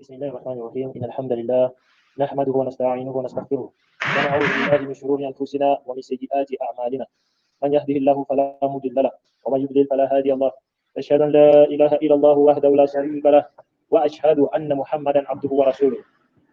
بسم الله الرحمن الرحيم إن الحمد لله نحمده ونستعينه ونستغفره ونعوذ بالله من شرور أنفسنا ومن سيئات أعمالنا من يهده الله فلا مضل له ومن يضلل فلا هادي له أشهد أن لا إله إلا الله وحده لا شريك له وأشهد أن محمدا عبده ورسوله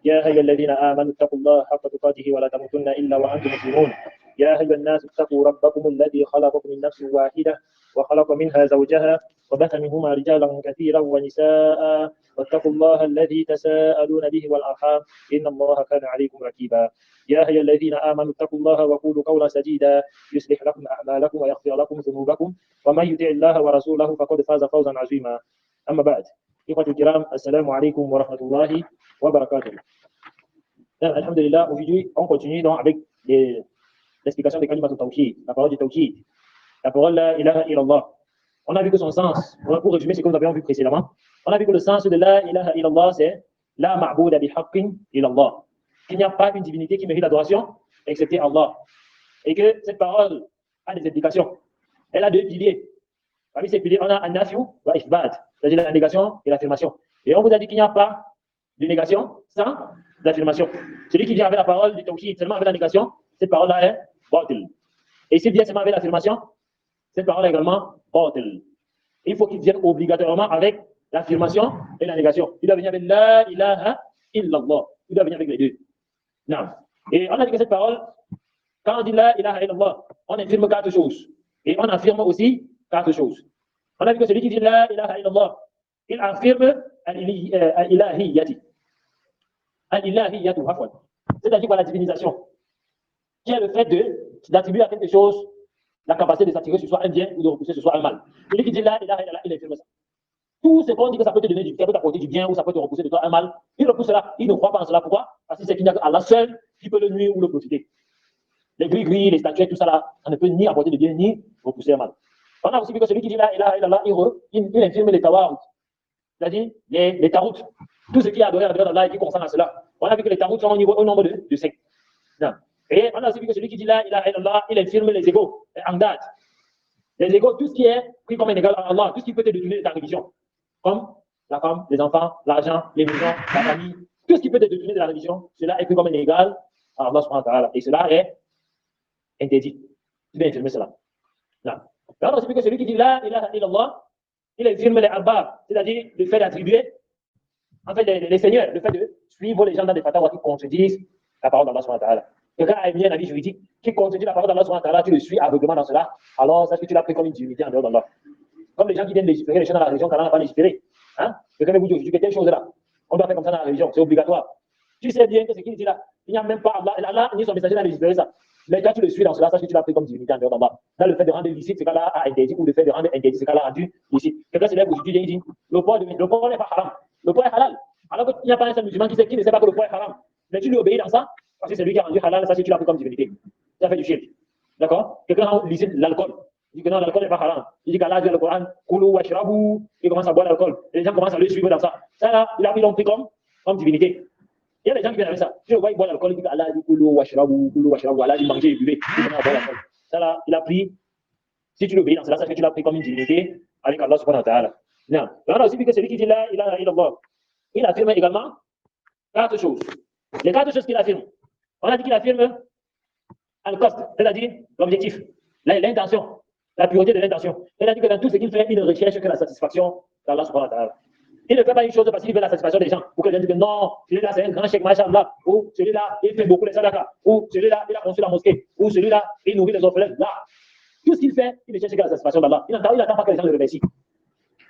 يا أيها الذين آمنوا اتقوا الله حق تقاته ولا تموتن إلا وأنتم مسلمون يا أيها الناس اتقوا ربكم الذي خلقكم من نفس واحدة وخلق منها زوجها وبث منهما رجالا كثيرا ونساء واتقوا الله الذي تساءلون به والأرحام إن الله كان عليكم رقيبا يا أيها الذين آمنوا اتقوا الله وقولوا قولا سديدا يصلح لكم أعمالكم ويغفر لكم ذنوبكم ومن يطع الله ورسوله فقد فاز فوزا عظيما أما بعد إخوة الكرام السلام عليكم ورحمة الله وبركاته. Alhamdulillah, aujourd'hui on continue donc avec l'explication des kalimat al-tawhid, la parole du tawhid, la parole la ilaha illallah. On a vu que son sens, pour résumer ce que nous avions vu précédemment, on a vu que le sens de la ilaha illallah c'est la ma'bouda bi haqqin illallah. Qu'il n'y a pas une divinité qui mérite l'adoration excepté Allah. Et que cette parole a des implications. Elle a deux piliers. Parmi ces piliers, on a an-nafyu wa ithbat, c'est-à-dire la négation et l'affirmation. Et on vous a dit qu'il n'y a pas de négation sans l'affirmation. Celui qui vient avec la parole du tawhid seulement avec la négation, cette parole-là est batil. Et s'il vient seulement avec l'affirmation, cette parole est également batil. Il faut qu'il vienne obligatoirement avec l'affirmation et la négation. Il doit venir avec la ilaha illallah. Il doit venir avec les deux. Non. Et on a dit que cette parole, quand on dit la ilaha illallah, on affirme quatre choses. Et on affirme aussi quatre choses. On a dit que celui qui dit la ilaha illallah, il affirme al-ilahiyyati. Al-ilahiyyatu, c'est-à-dire quoi la divinisation, qui est le fait d'attribuer à quelque chose la capacité de s'attirer sur soi un bien ou de repousser sur soi un mal. Celui qui dit la ilaha illallah, il affirme ça. Tout ce qu'on dit que ça peut te donner ça peut t'apporter du bien ou ça peut te repousser de toi un mal, il repousse cela, il ne croit pas en cela. Pourquoi? Parce que c'est qu'il n'y a qu'Allah seul qui peut le nuire ou le profiter. Les gris-gris, les statuettes, tout ça là, ça ne peut ni apporter de bien ni repousser un mal. On a aussi vu que celui qui dit la ilaha illallah, il infirme les tawarut, c'est-à-dire les taroutes. Tout ce qui est adoré en dehors d'Allah et qui concerne à cela. On a vu que les taroutes sont au nombre de 5. Et on a aussi vu que celui qui dit la ilaha illallah, il infirme les égos, les angdad. Les égos, tout ce qui est pris comme un égal à Allah, tout ce qui peut te détourner de ta religion. Comme la femme, les enfants, l'argent, les maisons, la famille, tout ce qui peut te détourner de la religion, cela est pris comme un égal à Allah subhanahu wa ta'ala. Et cela est interdit. Tu dois infirmer cela. Là. Et on a aussi vu que celui qui dit la ilaha illallah, il infirme les arbab, c'est-à-dire le fait d'attribuer, en fait, les seigneurs, le fait de suivre les gens dans des fatwas qui contredisent la parole d'Allah subhanahu wa ta'ala. Quelqu'un a émis un avis juridique qui contredit la parole d'Allah subhanahu wa ta'ala, tu le suis aveuglément dans cela, alors sache que tu l'as pris comme une divinité en dehors d'Allah. Comme les gens qui viennent légiférer les choses dans la religion qu'Allah n'a pas légiféré. Hein? Quelqu'un va vous dire aujourd'hui que telle chose là, on doit faire comme ça dans la religion, c'est obligatoire. Tu sais bien que ce qu'il dit là, il n'y a même pas Allah ni son messager n'a légiféré ça. Mais quand tu le suis dans cela, sache que tu l'as pris comme divinité en dehors d'Allah. Dans le fait de rendre licite, c'est qu'Allah a interdit, ou le fait de rendre interdit, c'est qu'Allah a rendu licite. Quelqu'un se lève aujourd'hui et dit le poids n'est pas haram, le poids est halal. Alors qu'il n'y a pas un seul musulman qui ne sait pas que le poids est haram. Mais tu lui obéis dans ça, parce que c'est lui qui a rendu halal, ça c'est tu l'as pris comme divinité. Ça fait du shirk. D'accord? Quelqu'un a licite l'alcool. Il dit que non, l'alcool n'est pas haram. Il dit qu'Allah dit dans le Coran, Koulou washrabu, il commence à boire l'alcool. Et les gens commencent à le suivre dans ça. Ça là, ils l'ont pris comme divinité. Il y a des gens qui viennent avec ça. Tu le vois, il boit l'alcool, il dit qu'Allah dit Koulou washrabu, Allah dit manger et buvez. Il commence à boire l'alcool. Ça là, il a pris, si tu l'obéis dans cela, ça fait que tu l'as pris comme une divinité avec Allah subhanahu wa ta'ala. Non. Et on a aussi vu que celui qui dit là, il affirme également quatre choses. Les quatre choses qu'il affirme. On a dit qu'il affirme al-qasd, c'est-à-dire l'objectif, l'intention, la pureté de l'intention. Il a dit que dans tout ce qu'il fait, il ne recherche que la satisfaction d'Allah subhanahu wa ta'ala. Il ne fait pas une chose parce qu'il veut la satisfaction des gens. Ou que les gens disent que non, celui-là c'est un grand cheikh, machallah. Ou celui-là, il fait beaucoup les sadakas. Ou celui-là, il a construit la mosquée. Ou celui-là, il nourrit les orphelins. Là, tout ce qu'il fait, il ne cherche que la satisfaction d'Allah. Il n'attend pas que les gens le remercient.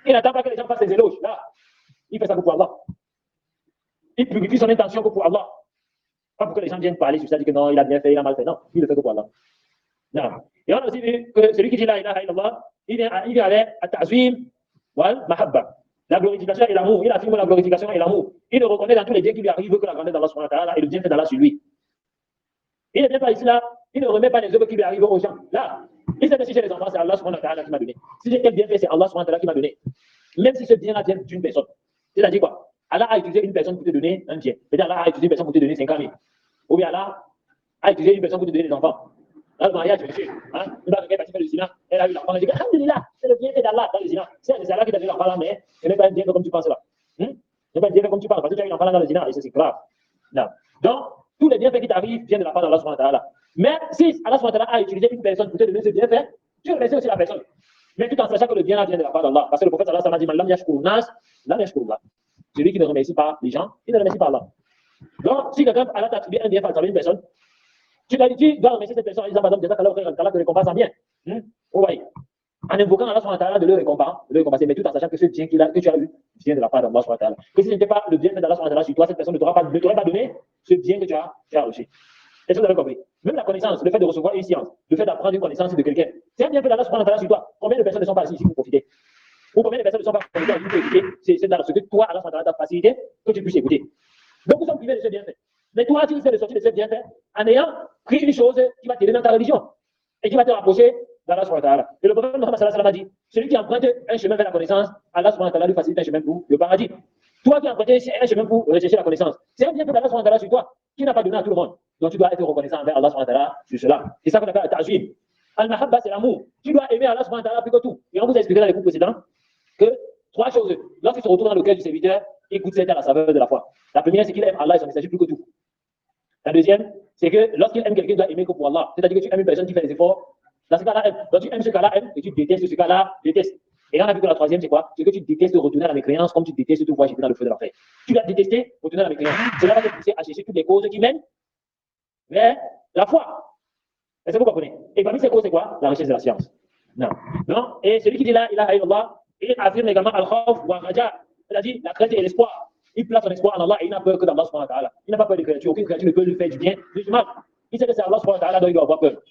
Il n'attend pas que les gens fassent des éloges. Là, il fait ça pour Allah. Il purifie son intention que pour Allah. Pas pour que les gens viennent parler sur ça, dire que non, il a bien fait, il a mal fait. Non, il le fait que pour Allah. Non. Et on a aussi vu que celui qui dit la ilaha illallah, il vient avec at-ta'zim wal mahabba. La glorification et l'amour. Il affirme la glorification et l'amour. Il ne reconnaît dans tous les biens qui lui arrivent que la grandeur d'Allah subhanahu wa ta'ala et le bienfait d'Allah sur lui. Il ne vient pas ici là, il ne remet pas les œuvres qui lui arrivent aux gens. Là, il sait que si j'ai les enfants, c'est Allah subhanahu wa ta'ala qui m'a donné. Si j'ai quel bienfait, c'est Allah subhanahu wa ta'ala qui m'a donné. Même si ce bien-là vient d'une personne. C'est-à-dire quoi? Allah a utilisé une personne pour te donner un bien. C'est-à-dire Allah a utilisé une personne pour te donner 50 000. Ou bien Allah a utilisé une personne pour te donner des enfants. Dans le mariage, monsieur, hein, une femme qui est partie faire le zina, elle a eu l'enfant, elle dit alhamdulillah, c'est le bienfait d'Allah dans le zina. C'est Allah qui t'a donné l'enfant là, mais ce n'est pas un bienfait comme tu penses là. Ce n'est pas pas un bienfait comme tu parles, parce que tu as eu un enfant dans le zina, et c'est grave. Non. Donc, tous les bienfaits qui t'arrivent viennent de la part d'Allah subhanahu wa ta'ala. Mais si Allah subhanahu wa ta'ala a utilisé une personne pour te donner ce bienfait, tu remercies aussi la personne. Mais tout en sachant que le bien vient de la part d'Allah. Parce que le prophète sallallahu alayhi wa sallam a dit, Lam yashkuru nas, lam yashkuru Allah. Celui qui ne remercie pas les gens, il ne remercie pas Allah. Donc, si quelqu'un a attribué un bienfait à une personne, tu dois remercier cette personne en disant, madame, Allah te récompense en bien. Vous voyez, en invoquant Allah subhanahu wa ta'ala de le récompenser, mais tout en sachant que ce bien que tu as eu vient de la part d'Allah subhanahu wa ta'ala. Que si ce n'était pas le bien d'Allah subhanahu wa ta'ala sur toi, cette personne ne t'aurait pas donné ce bien que tu as reçu. Est-ce que vous avez compris? Même la connaissance, le fait de recevoir une science, le fait d'apprendre une connaissance de quelqu'un, c'est un bienfait d'Allah subhanahu wa ta'ala sur toi. Combien de personnes ne sont pas ici pour profiter? Ou combien de personnes ne sont pas profitées pour écouter? C'est dans ce que toi, Allah subhanahu wa ta'ala t'a facilité que tu puisses écouter. Donc, nous sommes privés de ce bienfait. Mais toi, tu fais de sortir de ce bienfait en ayant pris une chose qui va t'aider dans ta religion et qui va te rapprocher d'Allah subhanahu wa ta'ala. Et le prophète Mohammed sallallahu alayhi wa sallam a dit, celui qui emprunte un chemin vers la connaissance, Allah subhanahu wa ta'ala lui facilite un chemin pour le paradis. Toi qui empruntes un chemin pour rechercher la connaissance, c'est un bienfait d'Allah subhanahu wa ta'ala sur toi qui n'a pas donné à tout le monde. Donc tu dois être reconnaissant envers Allah subhanahu wa ta'ala sur cela. C'est ça qu'on appelle al-ta'zim. Al-mahabba, c'est l'amour. Tu dois aimer Allah subhanahu wa ta'ala plus que tout. Et on vous a expliqué dans les cours précédents que trois choses. Lorsqu'il se retrouve dans le cœur du serviteur, il goûte cette à la saveur de la foi. La première, c'est qu'il aime Allah et son messager plus que tout. La deuxième, c'est que lorsqu'il aime quelqu'un, il doit aimer que pour Allah. C'est-à-dire que tu aimes une personne qui fait des efforts. Dans ce cas-là, donc tu aimes ce cas-là, et tu détestes ce cas-là, détestes. Et là, on a vu que la troisième, c'est quoi? C'est que tu détestes retourner à la mécréance comme tu détestes te voir jeter dans le feu de l'enfer. Tu dois détester retourner à la mécréance. Cela va te pousser à chercher toutes les causes qui mènent vers la foi. Est-ce que vous comprenez? Et parmi ces causes, c'est quoi? La recherche de la science. Non. Non. Et celui qui dit là, ilaha illallah, il affirme également al-khawf wa raja. C'est-à-dire la crainte et l'espoir. Il place son espoir en Allah et il n'a peur que d'Allah subhanahu wa ta'ala. Il n'a pas peur de créatures. Aucune créature ne peut lui faire du bien, du mal. Il sait que c'est Allah subhanahu wa ta'ala dont il doit avoir peur.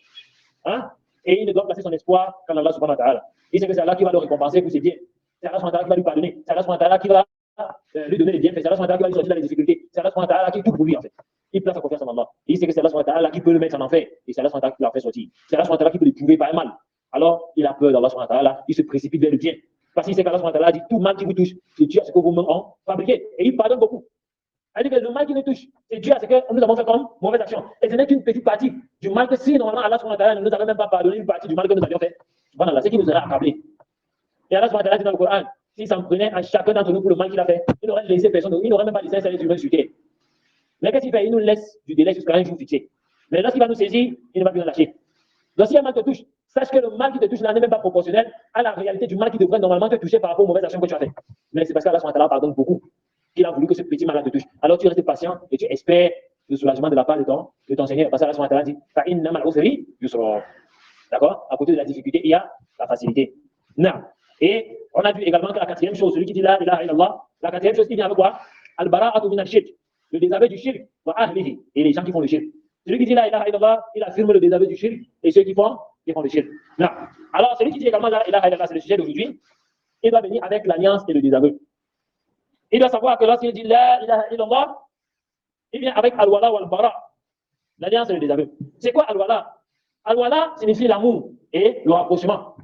Hein? Et il ne doit placer son espoir qu'en Allah subhanahu wa ta'ala. Il sait que c'est Allah qui va le récompenser pour ses biens. C'est Allah subhanahu wa ta'ala qui va lui pardonner. C'est Allah subhanahu wa ta'ala qui va lui donner les bienfaits. C'est Allah subhanahu wa ta'ala qui va lui sortir dans les difficultés. C'est Allah subhanahu wa ta'ala qui est tout pour lui en fait. Il place sa confiance en Allah. Il sait que c'est Allah subhanahu wa ta'ala qui peut le mettre en enfer. Et c'est Allah subhanahu wa ta'ala qui l'a fait sortir. C'est Allah subhanahu wa ta'ala qui peut le prouver par un mal. Alors il a peur d'Allah subhanahu wa ta'ala. Il se précipite vers le bien. Parce qu'il sait qu'Allah subhanahu wa ta'ala dit tout mal qui vous touche, c'est Dieu à ce que vous ont fabriqué. Et il pardonne beaucoup. C'est-à-dire que le mal qui nous touche, c'est Dieu à ce que nous avons fait comme mauvaise action. Et ce n'est qu'une petite partie du mal que si normalement Allah subhanahu wa ta'ala ne nous avait même pas pardonné une partie du mal que nous avions fait. Voilà, c'est qui nous aurait accablé. Et Allah subhanahu wa ta'ala dit dans le Coran, s'il s'en prenait à chacun d'entre nous pour le mal qu'il a fait, il n'aurait laissé personne, il n'aurait même pas laissé un seul être humain sur terre. Mais qu'est-ce qu'il fait? Il nous laisse du délai jusqu'à un jour fixé. Mais lorsqu'il va nous saisir, il ne va plus nous lâcher. Donc si un mal te touche, sache que le mal qui te touche là n'est même pas proportionnel à la réalité du mal qui devrait normalement te toucher par rapport aux mauvaises actions que tu as faites. Mais c'est parce qu'Allah subhanahu wa ta'ala pardonne beaucoup qu'il a voulu que ce petit mal te touche. Alors tu restes patient et tu espères le soulagement de la part de ton Seigneur. Parce qu'Allah subhanahu wa ta'ala dit fa'inna ma'al usri yusra. D'accord? À côté de la difficulté, il y a la facilité. Non. Et on a vu également que la quatrième chose, celui qui dit la ilaha illallah, la quatrième chose qui vient avec quoi? Al-bara'atu min al-shirk. Le désaveu du shirk wa ahlihi. Et les gens qui font le shirk. Celui qui dit la ilaha illallah, il affirme le désaveu du shirk et ceux qui font le shirk. Non. Alors celui qui dit également la ilaha illallah, c'est le sujet d'aujourd'hui, il doit venir avec l'alliance et le désaveu. Il doit savoir que lorsqu'il dit la ilaha illallah, il vient avec al-wala wal-bara. L'alliance et le désaveu. C'est quoi al-wala? Al-wala signifie l'amour et le rapprochement.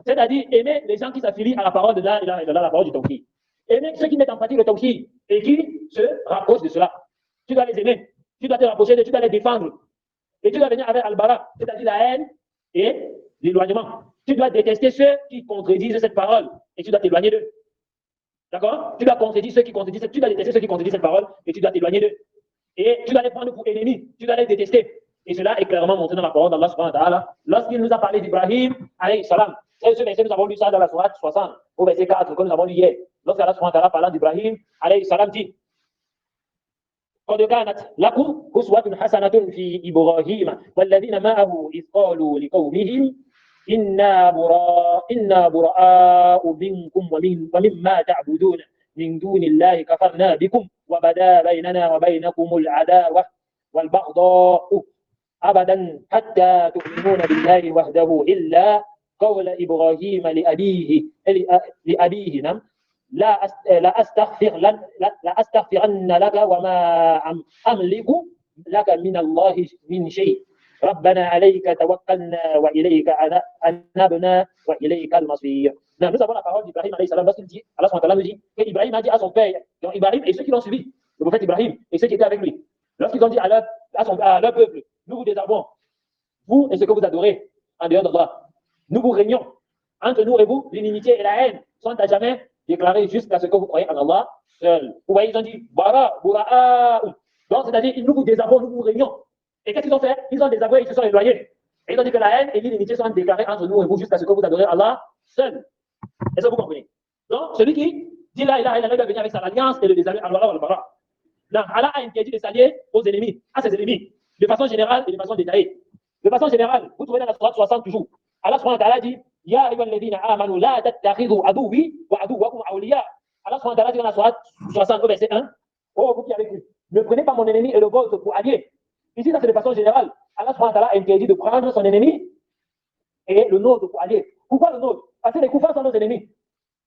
C'est-à-dire aimer les gens qui s'affilient à la parole de la ilaha illallah, la parole du tawhid. Aimer ceux qui mettent en pratique le tawhid et qui se rapprochent de cela. Tu dois les aimer. Tu dois te rapprocher d'eux, tu dois les défendre. Et tu dois venir avec al-bara, c'est-à-dire la haine et l'éloignement. Tu dois détester ceux qui contredisent cette parole et tu dois t'éloigner d'eux. D'accord? Tu dois contredire ceux qui contredisent, tu dois détester ceux qui contredisent cette parole et tu dois t'éloigner d'eux. Et tu dois les prendre pour ennemis, tu dois les détester. Et cela est clairement montré dans la parole d'Allah subhanahu wa ta'ala. Lorsqu'il nous a parlé d'Ibrahim, alayhi salam, ce verset, nous avons lu ça dans la sourate 60, au verset 4, que nous avons lu hier. Lorsqu'Allah subhanahu wa ta'ala parlant d'Ibrahim, alayhi salam, dit قد كانت لكم أسوة حسنة في إبراهيم والذين معه إذ قالوا لقومهم إنا براء منكم ومما تعبدون من دون الله كفرنا بكم وبدا بيننا وبينكم العداوة والبغضاء أبدا حتى تؤمنون بالله وحده إلا قول إبراهيم لأبيه نعم لا أستغفرن لك وما أملك لك من الله من شيء ربنا عليك توكلنا وإليك أنبنا وإليك المصير. Nous avons la parole d'Ibrahim alayhi salam lorsqu'il dit, Allah subhanahu wa ta'ala nous dit que Ibrahim a dit à son père, donc Ibrahim et ceux qui l'ont suivi, le prophète Ibrahim et ceux qui étaient avec lui, lorsqu'ils ont dit à leur peuple, nous vous désavouons, vous et ce que vous adorez en dehors d'Allah, nous vous régnons, entre nous et vous, l'inimitié et la haine sont à jamais déclaré jusqu'à ce que vous croyez en Allah seul. Vous voyez, ils ont dit, bara, bura'a. Donc, c'est-à-dire, nous vous désavouons, nous vous réunions. Et qu'est-ce qu'ils ont fait? Ils ont désavoué, ils se sont éloignés. Et ils ont dit que la haine et l'inimitié sont déclarées entre nous et vous jusqu'à ce que vous adorez Allah seul. Est-ce que vous comprenez? Donc, celui qui dit là, il doit venir avec sa alliance et le désavouer Allah ou al-bara. Non, Allah a interdit de s'allier aux ennemis, à ses ennemis, de façon générale et de façon détaillée. De façon générale, vous trouvez dans la sourate 60 toujours. Allah subhanahu wa ta'ala dit, Ya ayyuhalladhina amanu la tattakhidhu aduwwi wa aduwwakum awliya. Allah subhanahu wa ta'ala dit dans la sourate 60 au verset 1, oh, vous qui avez cru, ne prenez pas mon ennemi et le vôtre pour allié. Ici, ça c'est de façon générale. Allah subhanahu wa ta'ala interdit de prendre son ennemi et le nôtre pour allier. Pourquoi le nôtre? Parce que les koufars sont nos ennemis.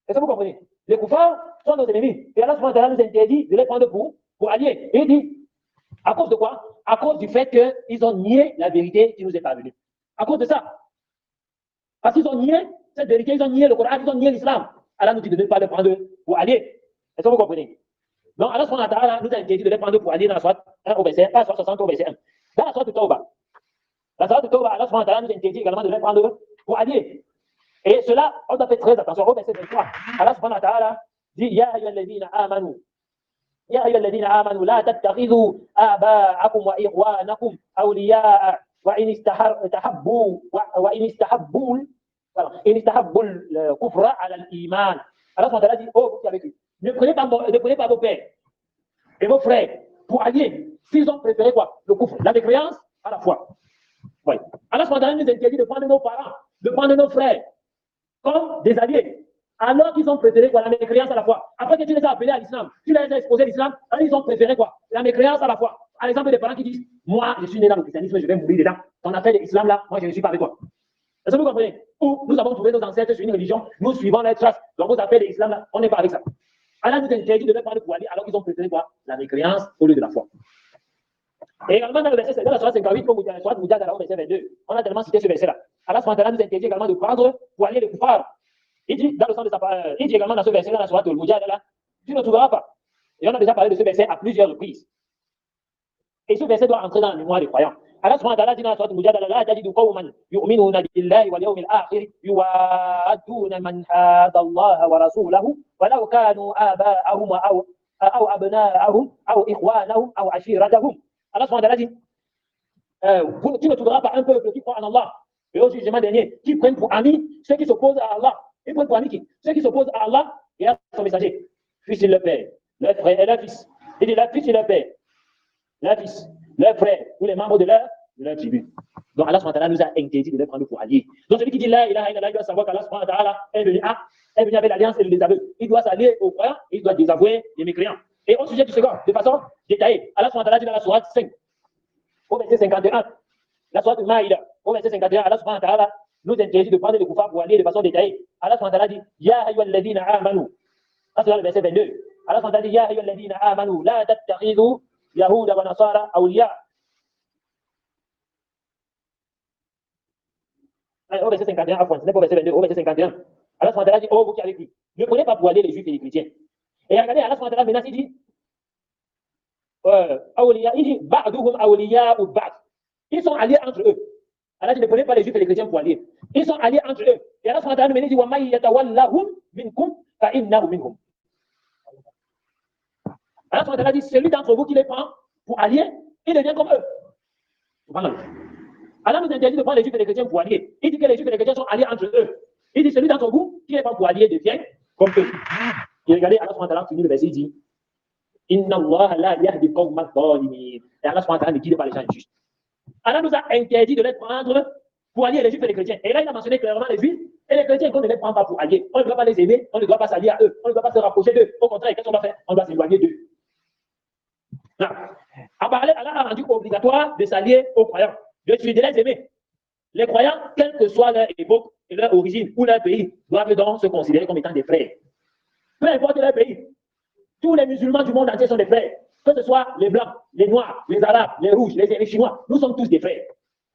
Est-ce que vous comprenez? Les koufars sont nos ennemis. Et Allah subhanahu wa ta'ala nous interdit de les prendre pour allier. Et il dit, à cause de quoi? À cause du fait qu'ils ont nié la vérité qui nous est parvenue. À cause de ça. Parce qu'ils ont nié cette vérité, ils ont nié le Coran, ils ont nié l'islam. Allah nous dit de ne pas les prendre pour allier. Est-ce que vous comprenez? Donc Allah subhanahu wa ta'ala nous a interdit de les prendre pour allier dans la sourate 1 au verset 1, 60 au verset 1. Dans la sourate de Tawbah, Allah subhanahu wa ta'ala nous interdit également de les prendre pour allier. Et cela, on doit faire très attention. Au verset 23, Allah subhanahu wa ta'ala dit, Ya ayyuhalladhina amanu. يا أيها الذين آمنوا لا تتخذوا آباءكم وإخوانكم أولياء وإن استحبوا الكفر على الإيمان. Alors on a dit, oh, vous qui avez dit, ne prenez pas vos pères et vos frères pour allier s'ils ont préféré quoi? Le kufr, la mécréance à la foi. Oui. Alors on a nous interdit de prendre nos parents, de prendre nos frères comme des alliés. Alors qu'ils ont préféré quoi? La mécréance à la foi. Après que tu les as appelés à l'islam, tu les as exposés à l'islam, ils ont préféré quoi? La mécréance à la foi. Par exemple, des parents qui disent, moi, je suis né dans le christianisme, je vais mourir dedans. Ton affaire de l'islam là, moi, je ne suis pas avec toi. Est-ce que vous comprenez? Ou nous avons trouvé nos ancêtres sur une religion, nous suivons les traces. Donc, vos affaires de l'islam là, on n'est pas avec ça. Allah nous interdit de ne pas pour aller alors qu'ils ont préféré quoi? La mécréance au lieu de la foi. Et également dans le verset, dans la sourate 58, comme vous dites, au verset 22, on a tellement cité ce verset là. Allah nous interdit également de prendre pour aller les koufars. Il dit, dans le sens de sa parole, il dit également dans ce verset, dans la sourate Al-Mujadala, tu ne trouveras pas. Et on a déjà parlé de ce verset à plusieurs reprises. Et ce verset doit entrer dans la mémoire des croyants. Allah subhanahu wa ta'ala dit dans la sourate Al-Mujadala, la tajidu qawman yu'minuna billahi wal yawmil akhir yuwadduna man hada Allah wa rasulahu walau kanu aba'ahum aw abna'ahum aw ikhwanahum aw ashiratahum. Allah subhanahu wa ta'ala dit, tu ne trouveras pas un peuple qui croit en Allah et au jugement dernier, qui prennent pour amis ceux qui s'opposent à Allah. Ils prennent pour amis qui? Ceux qui s'opposent à Allah et à son messager. Fils et leur père, leur frère et leur fils. Il dit leur fils et leur père, leur fils, leur frère, ou les membres de leur tribu. Donc Allah subhanahu wa ta'ala nous a interdit de les prendre pour alliés. Donc celui qui dit là, il doit savoir qu'Allah subhanahu wa ta'ala est venu avec l'alliance et le désaveu. Il doit s'allier aux croyants, il doit désavouer les mécréants. Et au sujet du second, de façon détaillée, Allah subhanahu wa ta'ala dit dans la sourate 5, au verset 51, la sourate Maïda, au verset 51, Allah subhanahu wa ta'ala nous interdit de prendre les koufars pour allier de façon détaillée. Allah subhanahu wa ta'ala dit, Ya ayyuhalladhina amanu. Ça c'est dans le verset 22. Allah subhanahu wa ta'ala dit, Ya ayyuhalladhina amanu, la tattakhidhu yahuda wa nasara awliya. Au verset 51, ce n'est pas au verset 22, au verset 51. Allah subhanahu wa ta'ala dit, oh vous qui avez cru, ne prenez pas pour allier les juifs et les chrétiens. Et regardez, Allah subhanahu wa ta'ala menace, il dit, awliya, il dit, ba'duhum awliya ou ba'd. Ils sont alliés entre eux. Allah dit, ne prenez pas les juifs et les chrétiens pour allier. Ils sont alliés entre eux. Et Allah subhanahu wa ta'ala nous dit, وَمَنْ يَتَوَلَّهُمْ مِنْكُمْ فَإِنَّهُ مِنْهُمْ. Allah subhanahu wa ta'ala dit, celui d'entre vous qui les prend pour allier, il devient comme eux. Allah nous interdit de prendre les juifs et les chrétiens pour allier. Il dit que les juifs et les chrétiens sont alliés entre eux. Il dit, celui d'entre vous qui les prend pour allier devient comme eux. Et regardez, Allah subhanahu wa ta'ala finit le verset, il dit, Inna Allah la yahdi qawma adh-dhalimin. Et Allah subhanahu wa ta'ala ne guide pas les gens injustes. Allah nous a interdit de les prendre pour allier les juifs et les chrétiens. Et là, il a mentionné clairement les juifs et les chrétiens qu'on ne les prend pas pour allier. On ne doit pas les aimer, on ne doit pas s'allier à eux, on ne doit pas se rapprocher d'eux. Au contraire, qu'est-ce qu'on doit faire? On doit s'éloigner d'eux. En parallèle, Allah a rendu obligatoire de s'allier aux croyants, de les aimer. Les croyants, quelle que soit leur époque et leur origine ou leur pays, doivent donc se considérer comme étant des frères. Peu importe leur pays, tous les musulmans du monde entier sont des frères. Que ce soit les blancs, les noirs, les arabes, les rouges, les chinois, nous sommes tous des frères.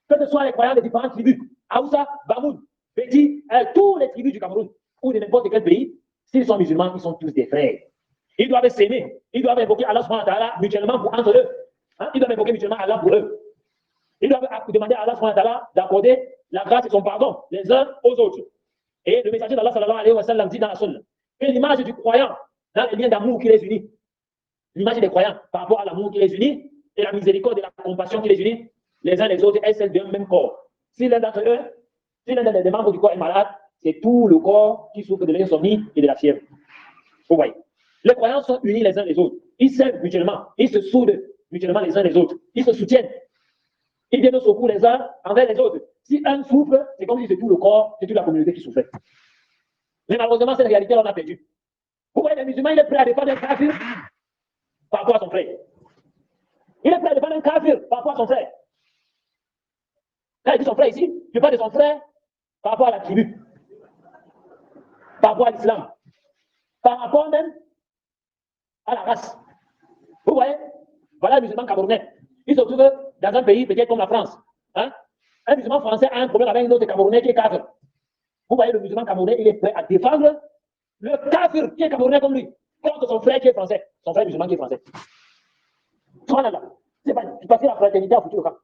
Que ce soit les croyants des différentes tribus, Aoussa, Bamoun, Béti, tous les tribus du Cameroun ou de n'importe quel pays, s'ils sont musulmans, ils sont tous des frères. Ils doivent s'aimer, ils doivent invoquer Allah subhanahu wa ta'ala mutuellement entre eux. Ils doivent invoquer mutuellement Allah pour eux. Ils doivent demander à Allah subhanahu wa ta'ala d'accorder la grâce et son pardon les uns aux autres. Et le messager d'Allah sallallahu alayhi wa sallam dit dans la sunna, Et l'image du croyant dans les liens d'amour qui les unit. L'image des croyants par rapport à l'amour qui les unit et la miséricorde et la compassion qui les unit, les uns les autres, est celle d'un même corps. Si l'un d'entre eux, si l'un des membres du corps est malade, c'est tout le corps qui souffre de l'insomnie et de la fièvre. Vous voyez. Les croyants sont unis les uns les autres. Ils s'aiment mutuellement. Ils se soudent mutuellement les uns les autres. Ils se soutiennent. Ils viennent au secours les uns envers les autres. Si un souffre, c'est comme si c'est tout le corps, c'est toute la communauté qui souffrait. Mais malheureusement, cette réalité, on a perdu. Vous voyez, le musulman, il est prêt à défendre un kafir par rapport à son frère. Il est prêt à défendre un kafir par rapport à son frère. Quand il dit son frère ici, je parle de son frère par rapport à la tribu, par rapport à l'islam, par rapport même à la race. Vous voyez, voilà le musulman camerounais. Il se trouve dans un pays peut-être comme la France. Hein? Un musulman français a un problème avec un autre Camerounais qui est kafir. Vous voyez, le musulman camerounais, il est prêt à défendre le kafir qui est camerounais comme lui, contre son frère qui est français, son frère musulman qui est français. Voilà. C'est parce que la fraternité a foutu le camp.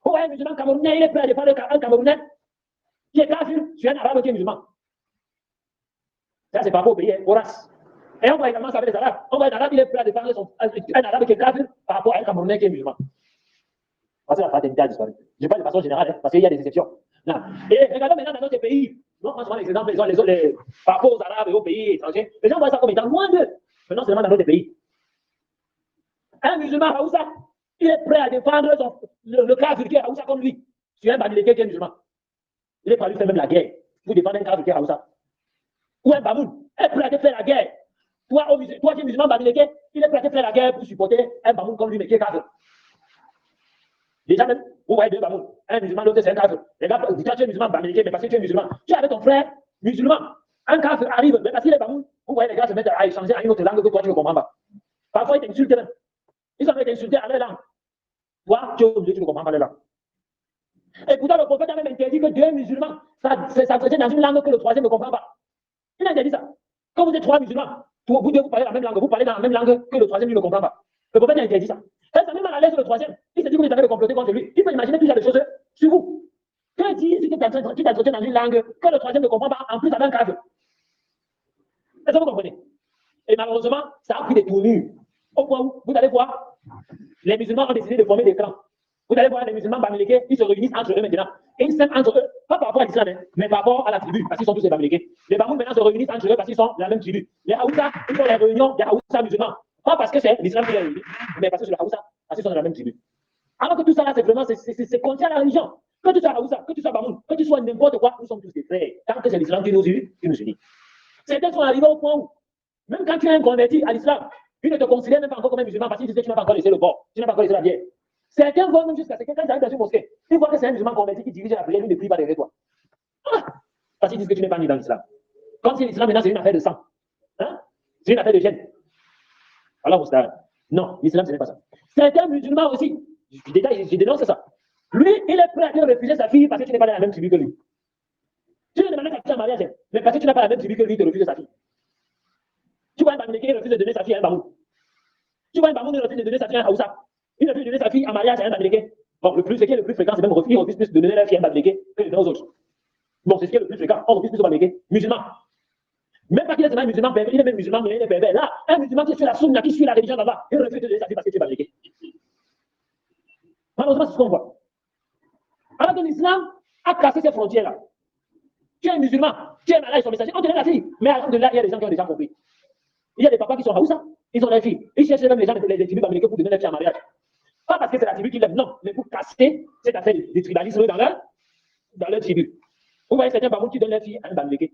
Vous voyez, un musulman camerounais, il est prêt à défendre un Camerounais qui est kafir sur un arabe qui est musulman. Ça, c'est pas beau pays, Horace. Et on voit également ça avec les arabes. On voit un arabe, il est prêt à défendre un arabe qui est kafir par rapport à un Camerounais qui est musulman. Parce que la fraternité a disparu. Je parle de façon générale, hein, parce qu'il y a des exceptions. Non. Et regardons maintenant dans notre pays. Non, franchement, les exemples, par rapport aux arabes et aux pays étrangers, les gens voient ça comme étant loin d'eux. Mais non seulement dans notre pays. Un musulman Haoussa, il est prêt à défendre le kafir qui est Haoussa comme lui, sur un Bamileke qui est musulman. Il est prêt à lui faire même la guerre pour défendre un kafir qui est Haoussa. Ou un Bamoun est prêt à te faire la guerre. Toi qui es musulman Bamileke, il est prêt à te faire la guerre pour supporter un Bamoun comme lui, mais qui est kafir. Déjà même, vous voyez deux Bamoun, un musulman, l'autre c'est un kafir. Les gars, toi tu es musulman Bamileke, mais parce que tu es musulman, tu es avec ton frère musulman. Un kafir arrive, mais parce qu'il est Bamoun, vous voyez les gars se mettent à échanger à une autre langue que toi tu ne comprends pas. Parfois ils t'insultent même. Ils sont insultés à leur langue. Toi, tu ne comprends pas leur langue. Et pourtant, le prophète a même interdit que deux musulmans s'entretiennent dans une langue que le troisième ne comprend pas. Il a interdit ça. Quand vous êtes trois musulmans, vous deux vous parlez la même langue, vous parlez dans la même langue que le troisième lui ne comprend pas. Le prophète a interdit ça. Quand ça met mal à l'aise le troisième, il se dit que vous êtes en train de comploter contre lui. Il peut imaginer plusieurs choses sur vous. Que dit si tu t'entretiens dans une langue que le troisième ne comprend pas, en plus avec un cadre. Est-ce que vous comprenez? Et malheureusement, ça a pris des tournures. Au point où vous allez voir, les musulmans ont décidé de former des clans. Vous allez voir les musulmans bamileke, ils se réunissent entre eux maintenant. Et ils s'aiment entre eux, pas par rapport à l'islam, mais par rapport à la tribu, parce qu'ils sont tous des bamileke. Les Bamoun maintenant se réunissent entre eux parce qu'ils sont de la même tribu. Les Haoussa, ils font les réunions des Haoussa musulmans. Pas parce que c'est l'islam qui les réunit, mais parce que c'est le Haoussa, parce qu'ils sont de la même tribu. Alors que tout ça là, c'est vraiment, c'est contraire à la religion. Que tu sois Haoussa, que tu sois Bamoun, que tu sois n'importe quoi, nous sommes tous des frères. Tant que c'est l'islam qui nous unit. Certains sont arrivés au point où, même quand tu es un converti à l'islam, ils ne te considèrent même pas encore comme un musulman parce qu'ils disent que tu n'as pas encore laissé le bord, tu n'as pas encore laissé la bière. Certains vont même jusqu'à ce que quand ils arrivent dans une mosquée, ils voient que c'est un musulman converti qui dirige la prière, lui ne prie pas derrière toi. Ah, parce qu'ils disent que tu n'es pas né dans l'islam. Comme si l'islam maintenant c'est une affaire de sang. Hein? C'est une affaire de gêne. Alors, non, l'islam ce n'est pas ça. Certains musulmans aussi, je dénonce ça. Lui, il est prêt à te refuser sa fille parce que tu n'es pas dans la même tribu que lui. Tu lui demandes ta fille en mariage, mais parce que tu n'as pas la même tribu que lui, il te refuse sa fille. Tu vois un Bamileke, il refuse de donner sa fille à un Bamoun. Tu vois un Bamoun, il refuse de donner sa fille à un Haoussa. Il refuse de donner sa fille en mariage à un Bamileke. Bon, ce qui est le plus fréquent, c'est même ils refusent plus de donner leur fille à un Bamileke que de donner aux autres. Bon, c'est ce qui est le plus fréquent. On refuse plus aux Bamileke. Musulmans. Même pas qu'il est seulement musulman, il est même musulman, mais il est pervers. Là, un musulman qui suit la sunna, qui suit la religion là-bas, il refuse de donner sa fille parce que tu es Bamileke. Malheureusement, c'est ce qu'on voit. Alors que l'islam a cassé ces frontières-là. Tu es un musulman, tu es malade, ils sont messagers, on te donne la fille. Mais alhamdoulilah, il y a des gens qui ont déjà compris. Il y a des papas qui sont Haoussa, ils ont des filles. Ils cherchent même les gens des tribus bamileke pour donner leur fille en mariage. Pas parce que c'est la tribu qui l'aime, non, mais pour casser cette affaire du tribalisme dans leur tribu. Vous voyez certains bamoun qui donnent leur fille à un bamileke.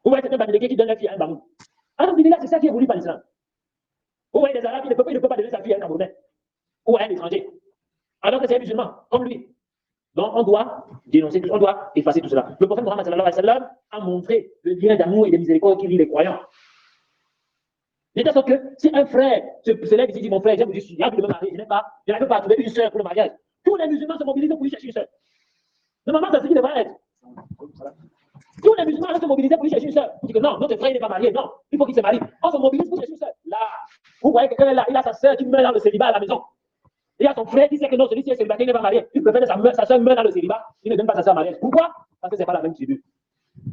Vous voyez certains bamileke qui donnent leur fille à un bamoun. Alhamdoulilah, c'est ça qui est voulu par l'islam. Vous voyez les arabes, il ne peut pas donner sa fille à un Camerounais ou à un étranger. Alors que c'est un musulman, comme lui. Donc, on doit dénoncer, on doit effacer tout cela. Le prophète Mohammed sallallahu alayhi wa sallam a montré le lien d'amour et de miséricorde qui lie les croyants. De telle sorte que si un frère se lève et dit mon frère, je me marier, je n'arrive pas à trouver une sœur pour le mariage. Tous les musulmans se mobilisent pour lui chercher une sœur. Normalement, c'est ce qui devrait être. Tous les musulmans se mobilisent pour lui chercher une sœur. On dit que non, notre frère n'est pas marié, non, il faut qu'il se marie. On se mobilise pour chercher une sœur. Là, vous voyez quelqu'un là, il a sa sœur qui meurt dans le célibat à la maison. Il y a son frère qui sait que non, celui-ci est célibataire, il n'est pas marié. Il préfère que sa soeur meure dans le célibat. Il ne donne pas sa soeur mariée. Pourquoi? Parce que ce n'est pas la même tribu.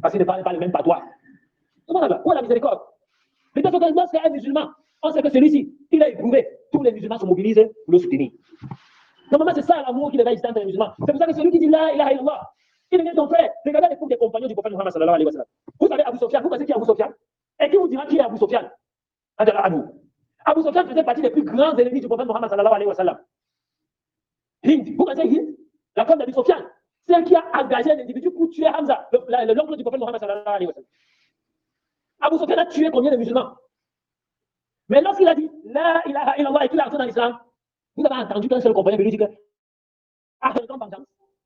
Parce qu'il ne parle pas le même patois. Subhanallah. Où est la miséricorde? Peut-être que lorsqu'un musulman, on sait que celui-ci, il a éprouvé, tous les musulmans se mobilisent pour le soutenir. Normalement, c'est ça l'amour qui devrait exister entre les musulmans. C'est pour ça que celui qui dit la ilaha illallah, il devient ton frère. Regardez l'époque des compagnons du prophète Muhammad sallallahu alayhi wa sallam. Vous savez Abu Sofyan, vous pensez qui est Abu Sofyan? Et qui vous dira qui est Abu Sofyan? Abu Sofyan faisait partie des plus grands ennemis du prophète Muhammad sallallahu alayhi wa sallam. Hind, vous connaissez Hind? La femme d'Abu Sofyan, celle qui a engagé un individu pour tuer Hamza, l'oncle du prophète Muhammad sallallahu alayhi wa sallam. Abu Sofyan a tué combien de musulmans? Mais lorsqu'il a dit la ilaha illallah et qu'il a entré dans l'islam, vous avez entendu qu'un seul compagnon lui dit que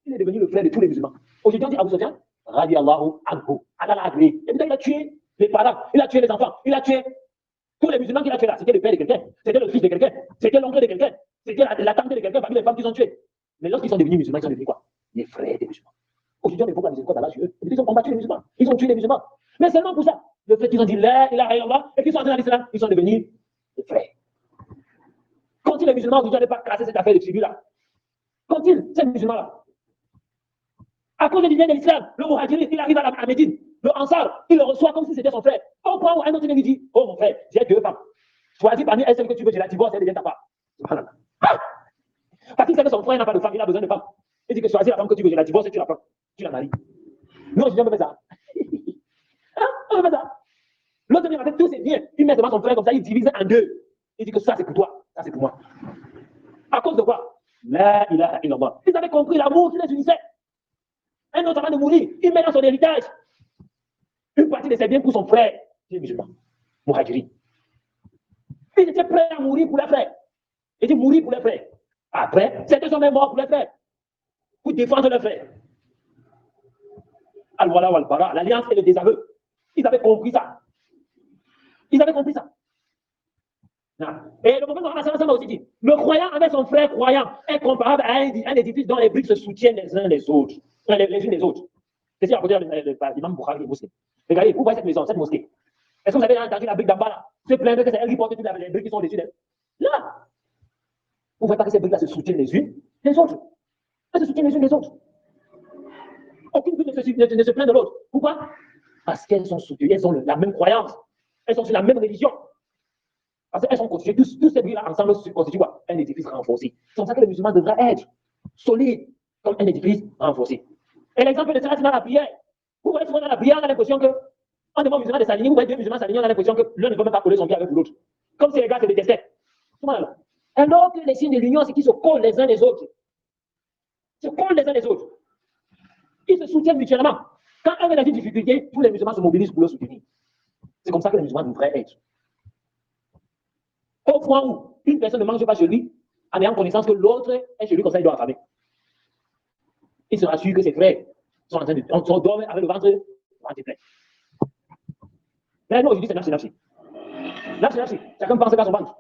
il est devenu le frère de tous les musulmans. Aujourd'hui, on dit Abu Sofyan, radiallahu anhu. Allah l'a agréé. Et puis il a tué les parents, il a tué les enfants, il a tué tous les musulmans qu'il a tués là. C'était le père de quelqu'un, c'était le fils de quelqu'un, c'était l'oncle de quelqu'un, c'était la tante de quelqu'un parmi les femmes qu'ils ont tuées. Mais lorsqu'ils sont devenus musulmans, ils sont devenus quoi? Les frères des musulmans. Aujourd'hui, on évoque la miséricorde d'Allah sur eux. Ils ont combattu les musulmans, ils ont tué les musulmans. Mais seulement pour ça, le fait qu'ils ont dit la ilaha illallah et qu'ils sont entrés dans l'islam, ils sont devenus les frères. Quand les musulmans aujourd'hui n'allaient pas casser cette affaire de tribu là, quand ces musulmans-là, à cause du lien de l'islam, le Muhajiri, il arrive à Médine, le Ansar, il le reçoit comme si c'était son frère. Au point où un autre lui dit, oh mon frère, j'ai 2 femmes. Choisis parmi elles celle que tu veux, je la divorce, elle devient ta femme. Parce qu'il sait que son frère n'a pas de femme, il a besoin de femme. Il dit que choisis la femme que tu veux, je la divorce et tu la prends. Tu la maries. Nous, on fait ça. On fait ça. L'autre vient avec tous ses biens, il met devant son frère comme ça, il divise en 2. Il dit que ça c'est pour toi, ça c'est pour moi. À cause de quoi? La ilaha illallah. Ils avaient compris l'amour qui les unissait. Un autre avant de mourir, il met dans son héritage une partie de ses biens pour son frère, qui est musulman, Muhajiri. Ils étaient prêts à mourir pour les frères. Ils dit mourir pour les frères. Après, ces 2 hommes morts pour les frères, pour défendre les frères. Al-Wala wal-Bara, l'alliance et le désaveu. Ils avaient compris ça. Ils avaient compris ça. Et le prophète Mohammed a aussi dit, le croyant avec son frère croyant est comparable à un édifice dont les briques se soutiennent les uns les autres, les unes les autres. C'est ce qu'il a l'imam Bukhari et Muslim. Regardez, vous voyez cette maison, cette mosquée. Est-ce que vous avez entendu la brique d'en bas là se plaindre que c'est elle qui porte toutes les briques qui sont dessus d'elle? Là, vous ne voyez pas que ces briques là se soutiennent les unes les autres. Elles se soutiennent les unes les autres. Aucune brique ne se plaint de l'autre. Pourquoi? Parce qu'elles sont soutenues, elles ont la même croyance, elles sont sur la même religion. Parce qu'elles sont constituées, tous ces briques-là ensemble constituent quoi? Un édifice renforcé. C'est comme ça que les musulmans devraient être solides comme un édifice renforcé. Et l'exemple de cela, c'est dans la prière. Vous voyez souvent dans la prière, on a l'impression que, on demande aux musulmans de s'aligner, vous voyez 2 musulmans s'aligner, on a l'impression que l'un ne peut même pas coller son pied avec l'autre. Comme si les gars se détestaient. Alors que les signes de l'union, c'est qu'ils se collent les uns les autres. Ils se collent les uns les autres. Ils se soutiennent mutuellement. Quand un est dans une difficulté, tous les musulmans se mobilisent pour le soutenir. C'est comme ça que les musulmans devraient être. Au point où une personne ne mange pas chez lui, en ayant connaissance que l'autre est chez lui, comme ça il doit affamer. Il se rassure que ses frères sont en train de dormir avec le ventre plein. Mais non, aujourd'hui, c'est nafsi. Nafsi. Chacun pense qu'à son ventre.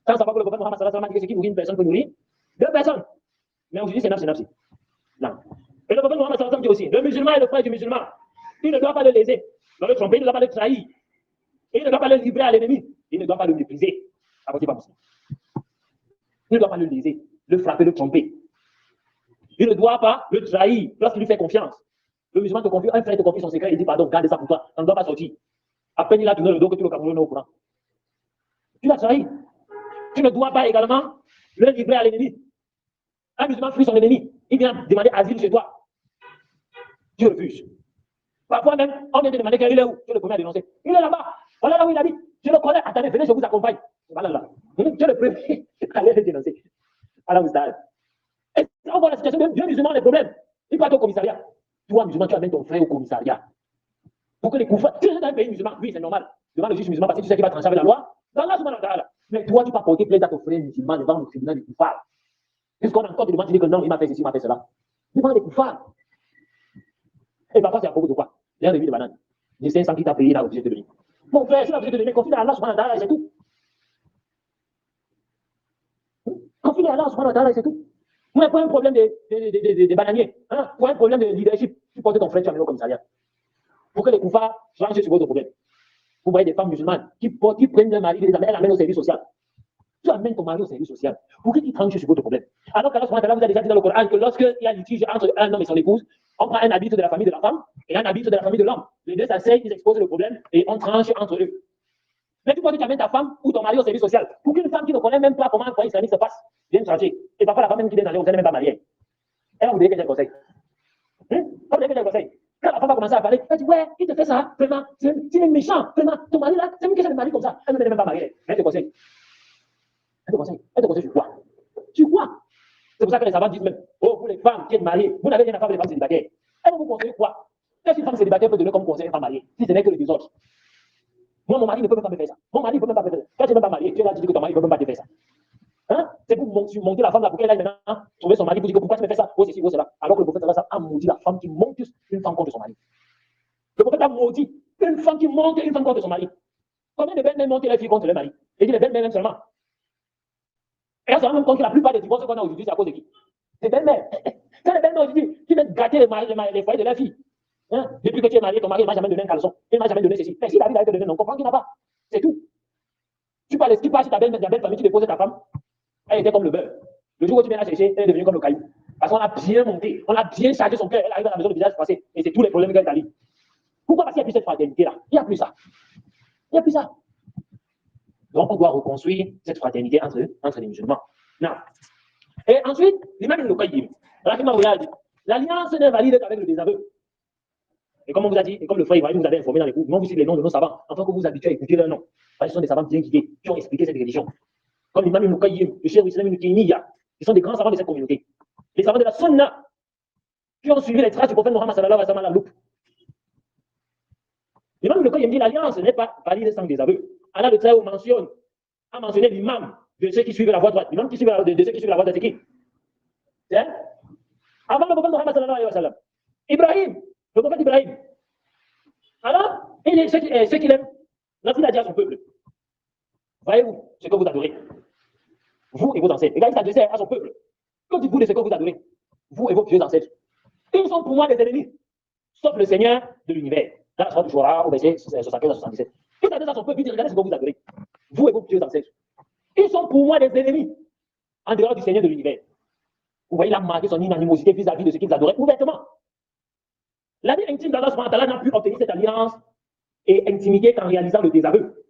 Quand ça va que le prophète Mohammed sallallahu alayhi wa sallam dit que ce qui nourrit une personne peut nourrir 2 personnes. Mais aujourd'hui, c'est nafsi. Non. Et le prophète Mohammed sallallahu alayhi wa sallam dit aussi, le musulman est le frère du musulman. Il ne doit pas le léser, il ne doit le tromper, il ne doit pas le trahir. Et il ne doit pas le livrer à l'ennemi. Il ne doit pas le mépriser. Il ne doit pas le léser, le frapper, le tromper. Il ne doit pas le trahir lorsqu'il lui fait confiance. Le musulman te confie, un frère te confie son secret, il dit pardon, garde ça pour toi, ça ne doit pas sortir. À peine il a tourné le dos que tout le Cameroun est au courant. Tu l'as trahi. Tu ne dois pas également le livrer à l'ennemi. Un musulman fuit son ennemi, il vient demander asile chez toi. Tu refuses. Parfois même, on vient te demander qu'il est où. Tu es le premier à dénoncer. Il est là-bas. Voilà là où il habite. Je le connais. Attendez, venez, je vous accompagne. Voilà là. Tu es le premier à aller le dénoncer. Alors, vous savez. Et on voit la situation, même Dieu musulman a des problèmes. Il part au commissariat. Toi, musulman, tu amènes ton frère au commissariat. Pour que les koufars. Tu es dans un pays musulman, oui, c'est normal. Devant le juge musulman, parce que tu sais qu'il va trancher avec la loi. Dans la subhanahu wa ta'ala. Mais toi, tu vas porter plainte à ton frère musulman devant le tribunal des koufars. Puisqu'on a encore des demandes, tu dis que non, il m'a fait ceci, il m'a fait cela. Devant les koufars. Et parfois, c'est à propos de quoi? L'air de vie de banane. Les 500 qui t'a payé, il a obligé de venir. Mon frère, si il a obligé de venir, confie à Allah subhanahu wa ta'ala, c'est tout. Confie à Allah subhanahu wa ta'ala, c'est tout. Moi, pour un problème de bananier, hein, pour un problème de leadership, tu portes ton frère, tu amènes au commissariat. Pour que les koufars changent sur votre problème. Vous voyez des femmes musulmanes qui prennent leur mari, elles amènent au service social. Tu amènes ton mari au service social. Pour qu'il tranche sur votre problème. Alors qu'Allah subhanahu wa ta'ala vous a déjà dit dans le Coran que lorsqu'il y a litige entre un homme et son épouse, on prend un habit de la famille de la femme et un habite de la famille de l'homme. Les deux s'asseyent, ils exposent le problème et on tranche entre eux. Mais tu vois que tu amènes ta femme ou ton mari au service social. Pour qu'une femme qui ne connaît même pas comment un foyer islamique se passe, vienne changer. Et parfois la femme même qui vient changer, vous n'êtes même pas mariée. Elle va vous dire que j'ai le conseil. Vous voulez que j'ai le conseil. Quand la femme va commencer à parler, elle dit ouais, il te fait ça, vraiment, c'est méchant, vraiment, ton mari là, c'est même que j'ai le mari comme ça. Elle ne même pas mariée. Elle te conseille. Elle te conseille. Elle te conseille sur quoi? Sur quoi? C'est pour ça que les savants disent même, oh, vous les femmes qui êtes mariées, vous n'avez rien à faire avec les femmes célibataires. Elles vont vous conseiller quoi? Qu'est-ce qu'une femme célibataire peut donner comme conseil à une femme mariée, si ce n'est que le désordre? Moi, mon mari ne peut même pas me faire ça. Mon mari ne peut même pas me faire ça. Quand tu n'es même pas marié, tu as dit que ton mari ne peut même pas te faire ça. Hein? C'est pour monter la femme là pour qu'elle aille maintenant trouver son mari pour dire que pourquoi tu me fais ça? Oh, ceci, oh, cela. Alors que le prophète a maudit la femme qui monte une femme contre son mari. Le prophète a maudit une femme qui monte une femme contre son mari. Combien de belles-mères montent les filles contre leur mari? Et dit les belles-mères même seulement. Et on se rend même compte que la plupart des divorces qu'on a aujourd'hui, c'est à cause de qui? Les belles-mères. Quand les belles-mères aujourd'hui, qui viennent gâter les foyers de leur fille. Hein? Depuis que tu es marié, ton mari ne m'a jamais donné un caleçon. Il ne m'a jamais donné ceci. Mais si David avait donné, on comprend qu'il n'a pas. C'est tout. Tu parles ce qui passe sur ta belle famille, tu déposes ta femme. Elle était comme le beurre. Le jour où tu viens la chercher, elle est devenue comme le caillou. Parce qu'on a bien monté, on a bien chargé son cœur. Elle arrive à la maison, le visage passé. Et c'est tous les problèmes qu'elle t'a dit. Pourquoi? Parce qu'il n'y a plus cette fraternité-là. Il n'y a plus ça. Il n'y a plus ça. Donc, on doit reconstruire cette fraternité entre les musulmans. Non. Et ensuite, l'imam Ibn Qayyim, l'alliance n'est valide qu'avec le désaveu. Et comme on vous a dit, et comme le frère Ibrahim vous avait informé dans les cours, non, vous citez les noms de nos savants, en tant que vous vous habituez à écouter leurs noms. Parce que ce sont des savants bien guidés, qui ont expliqué cette religion. Comme l'imam Ibn Qayyim, le cheikh Islam Ibn Taymiyyah, ils sont des grands savants de cette communauté. Les savants de la Sunna, qui ont suivi les traces du prophète Mohammed sallallahu alayhi wa sallam à la loupe. L'imam Ibn Qayyim dit l'alliance n'est pas valide sans désaveu. Allah le Taïo a mentionné l'imam de ceux qui suivent la voie droite. L'imam de ceux qui suivent la voie droite, c'est qui? C'est avant le prophète Mohammed sallallahu alayhi wa sallam. Ibrahim, le prophète Ibrahim. Alors, ce qu'il aime, lorsqu'il a dit à son peuple, voyez-vous ce que vous adorez, vous et vos ancêtres. Et quand il s'adressait à son peuple, que dites-vous de ce que vous adorez, vous et vos vieux ancêtres? Ils sont pour moi des ennemis, sauf le Seigneur de l'univers. Dans la sourate du Shura, au verset 75 à 77. Il s'adresse à son peuple, il dit, regardez ce que vous adorez, vous et vos vieux ancêtres. Ils sont pour moi des ennemis, en dehors du Seigneur de l'univers. Vous voyez, il a marqué son inimosité vis-à-vis de ce qu'ils adoraient ouvertement. L'ami intime d'Allah subhanahu wa ta'ala n'a pu obtenir cette alliance et intimité qu'en réalisant le désaveu.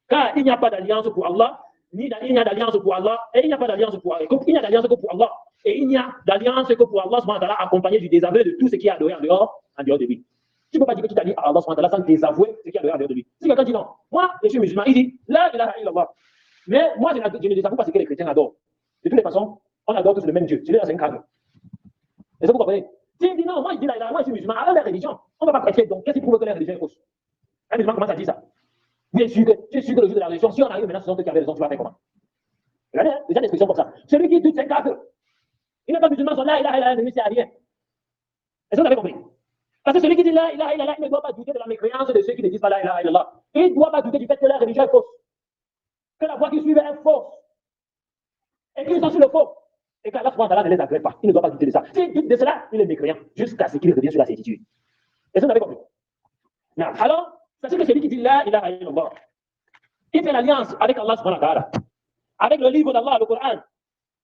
Car il n'y a pas d'alliance pour Allah, il n'y a d'alliance pour Allah, et il n'y a pas d'alliance pour Allah. Il n'y a d'alliance que pour Allah, et il n'y a d'alliance que pour Allah subhanahu wa ta'ala, accompagné du désaveu de tout ce qui est adoré en dehors de lui. Tu ne peux pas dire que tu t'allies à Allah subhanahu wa ta'ala sans désavouer ce qui est adoré en dehors de lui. Si quelqu'un dit non, moi je suis musulman, il dit la ilaha illallah. Mais moi je ne désavoue pas ce que les chrétiens adorent. De toutes les façons, on adore tous le même Dieu. C'est là, c'est un cadre. Est-ce que vous comprenez? Si il dit non, moi je dis là, moi je suis musulman, alors la religion, on ne va pas prêcher. Donc qu'est-ce qui prouve que la religion est fausse? Un musulman commence à dire ça. Bien sûr que, tu es sûr que le jour de la religion, si on arrive maintenant, ce sont ceux qui avaient raison, tu vas faire comment? Regardez, hein, déjà des expressions comme ça. Celui qui doute, c'est un kafir. Il n'est pas musulman, son là, il a, ne sert à rien. Est-ce que vous avez compris? Parce que celui qui dit là, il ne doit pas douter de la mécréance de ceux qui ne disent pas là, il ne doit pas douter du fait que la religion est fausse. Que la voie qu'ils suivent est fausse. Et qu'ils sont sur le faux. Et qu'Allah subhanahu wa ta'ala ne les agrée pas. Il ne doit pas douter de ça. S'il doute de cela, il est mécréant. Jusqu'à ce qu'il revienne sur la certitude. Est-ce que vous avez compris? Non. Alors, sachez que celui qui dit là, il fait l'alliance avec Allah subhanahu wa ta'ala. Avec le livre d'Allah, le Coran.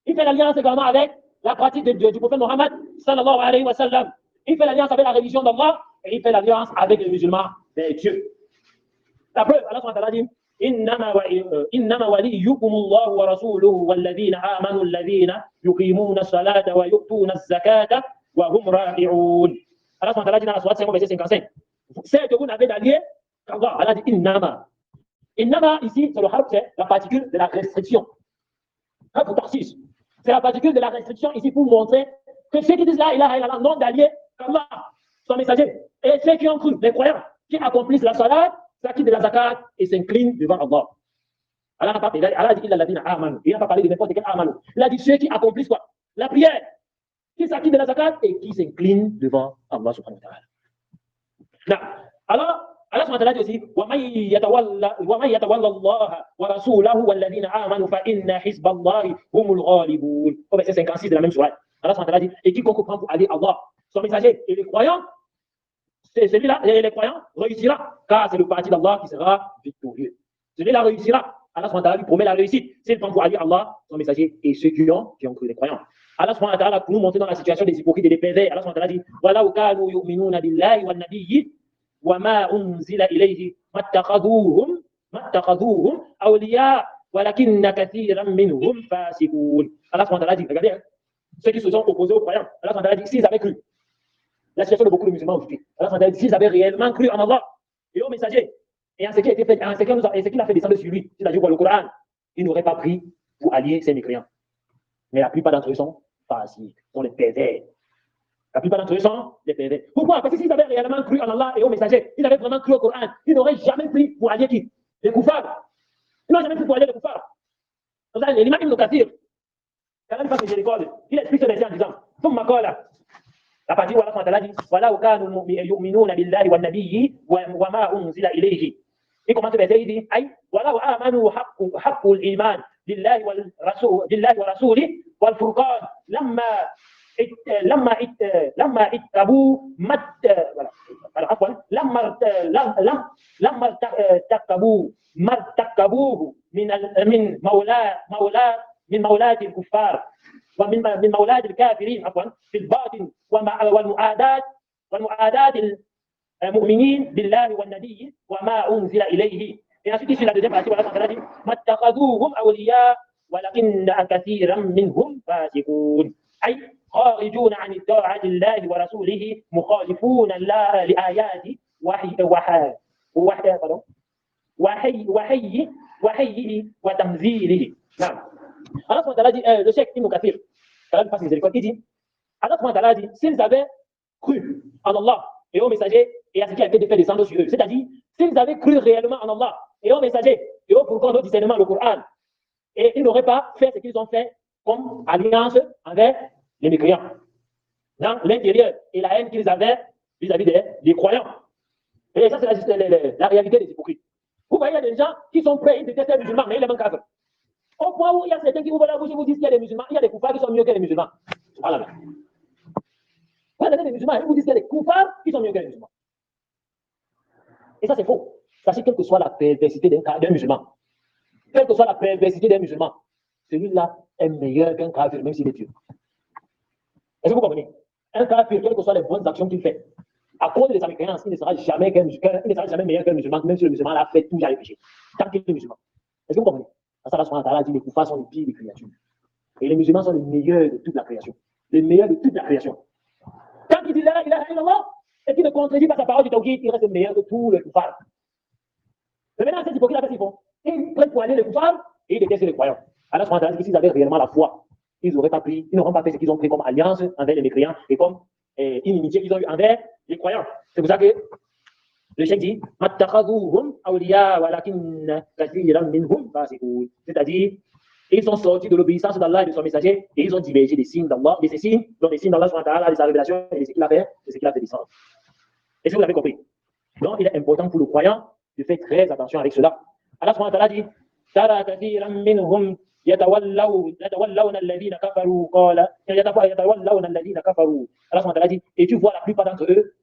Il fait l'alliance également avec la pratique du prophète Mohammed sallallahu alayhi wa sallam. Il fait l'alliance avec la religion d'Allah et il fait l'alliance avec les musulmans des dieux. La preuve, Allah subhanahu wa ta'ala dit إنما وليكم الله ورسوله والذين آمنوا الذين يقيمون الصلاة ويؤتون الزكاة وهم راكعون. Allah subhanahu wa ta'ala dit dans la sourate 5 verset 55. C'est que vous n'avez d'allié qu'Allah. Allah dit Innama. Innama ici, c'est le harf, c'est la particule de la restriction. C'est la particule de la restriction ici pour montrer que ceux qui disent là, ilaha illallah, non d'allié qu'Allah, son messager. Et ceux qui ont cru, les croyants, qui accomplissent la salat, s'acquittent de la zakat et s'inclinent devant Allah. Allah n'a pas parlé, Allah dit il n'a pas parlé de n'importe quel amanu. Il a dit ceux qui accomplissent quoi? La prière, qui s'acquittent de la zakat et qui s'inclinent devant Allah subhanahu wa ta'ala. Alors, Allah subhanahu wa ta'ala dit aussi وَمَنْ يَتَوَلَّ اللَّهَ وَرَسُولَهُ وَالَّذِينَ آمَنُوا فَإِنَّ حِزْبَ اللَّهِ هُمُ الْغَالِبُونَ. Au verset 56 de la même sourate. Allah subhanahu wa ta'ala dit et quiconque prend pour aller Allah, son messager et les croyants, c'est celui-là, et les croyants réussira, car c'est le parti d'Allah qui sera victorieux. Celui-là réussira. Allah subhanahu wa ta'ala lui promet la réussite. C'est le temps pour aller Allah, son messager, et ceux qui ont cru, les croyants. Allah subhanahu wa ta'ala, pour nous montrer dans la situation des hypocrites et des pervers, Allah subhanahu wa ta'ala dit وَلَوْ كَانُوا يُؤْمِنُونَ بِاللَّهِ وَالنَّبِيِّ وَمَا أُنزِلَ إِلَيْهِ مَا اتَّخَذُوهُمْ أَوْلِيَاءَ وَلَكِنَّ كَثِيرًا مِنْهُمْ فَاسِقُونَ. Allah subhanahu wa ta'ala dit, regardez, hein, ceux qui se sont opposés aux croyants, Allah subhanahu wa ta'ala dit, s'ils avaient cru, la situation de beaucoup de musulmans aujourd'hui, Allah subhanahu wa ta'ala dit, s'ils avaient réellement cru en Allah et aux messagers, et en ce qui a été fait, en ce qu'il a fait descendre sur lui, c'est-à-dire quoi, le Coran, ils n'auraient pas pris pour allier ces mécréants. Mais la plupart d'entre eux sont parasites, sont les pervers. La plupart d'entre eux sont des pervers. Pourquoi? Parce que s'ils avaient réellement cru en Allah et aux messagers, ils avaient vraiment cru au Coran, ils n'auraient jamais pris pour allier qui? Les koufars. Ils n'ont jamais pris pour allier les koufars. L'imam Ibn Kathir, quand même pas miséricorde, il explique ce verset en disant, ثم قال, la partie où Allah SWT dit, وَلَوْ كَانُوا يُؤْمِنُونَ بِاللَّهِ وَالنَّبِيِّ وَمَا أُنزِلَ إِلَيْهِ. Il commence le verset, il dit, أي ولو آمنوا حق الإيمان بالله ورسوله والفرقان لما اتبعوا لما ارتكبوا ما ارتكبوه من مولاة الكفار من مولاة الكافرين عفوا في الباطن والمعادات المؤمنين بالله والنبي وما أنزل إليه. Et ensuite, ici, la deuxième partie, voilà, on dit مَتَّخَذُوهُمْ أَوْلِيَاءَ وَلَكِنَّ كَثِيرًا مِنْهُمْ فَاسِقُونَ. أي خارجون عن طاعة الله ورسوله مخالفون لآيات وحيه وتمثيله. نعم. Allah subhanahu wa ta'ala dit, le cheikh Ibn Kathir, quand même, il dit, Allah subhanahu wa ta'ala dit, s'ils avaient cru en Allah et aux messagers et à ce qui a été fait descendre sur eux, c'est-à-dire, s'ils avaient cru réellement en Allah et aux messagers et au Coran, au discernement, le Coran, et ils n'auraient pas fait ce qu'ils ont fait comme alliance avec les mécréants, dans l'intérieur et la haine qu'ils avaient vis-à-vis des croyants. Et ça, c'est la réalité des hypocrites. Vous voyez, il y a des gens qui sont prêts, ils détestent les musulmans, mais ils les manquent. Au point où il y a certains qui ouvrent la bouche et vous disent qu'il y a des musulmans, il y a des koufars qui sont mieux que les musulmans. Voilà. Vous avez des musulmans, ils vous disent qu'il y a des koufars qui sont mieux que les musulmans. Et ça, c'est faux. Sachez, quelle que soit la perversité d'un musulman, quelle que soit la perversité d'un musulman, celui-là est meilleur qu'un kafir, même s'il est Dieu. Est-ce que vous comprenez? Un kafir, quelles que soient les bonnes actions qu'il fait, à cause de sa mécréance, il ne sera jamais meilleur qu'un musulman, même si le musulman l'a fait tout, il a péché. Tant qu'il est musulman. Est-ce que vous comprenez? Allah subhanahu wa ta'ala dit, les koufars sont les pires des créatures. Et les musulmans sont les meilleurs de toute la création. Les meilleurs de toute la création. Quand il dit la ilaha illallah, et qu'il ne contredit pas sa parole du tawhid, il reste le meilleur de tous les koufars. Mais maintenant, ces hypocrites, qu'est-ce qu'ils font? Ils prennent pour aller les koufars et ils détestent les croyants. Allah subhanahu wa ta'ala dit que s'ils avaient réellement la foi, ils n'auraient pas pris, ils n'auront pas fait ce qu'ils ont pris comme alliance envers les mécréants et comme inimitié qu'ils ont eu envers les croyants. C'est pour ça que le cheikh dit, c'est-à-dire, ils sont sortis de l'obéissance d'Allah et de son messager et ils ont divergé des signes d'Allah, de ces signes, dont les signes d'Allah, de sa révélation et de ce qu'il a fait, descendre. Est-ce que vous avez compris? Donc, il est important pour le croyant de faire très attention avec cela. Allah subhanahu wa ta'ala dit, ترى كثيرا منهم يتولون الذين كفروا قال يتولون الذين كفروا. Allah subhanahu wa ta'ala dit, et tu vois la plupart d'entre eux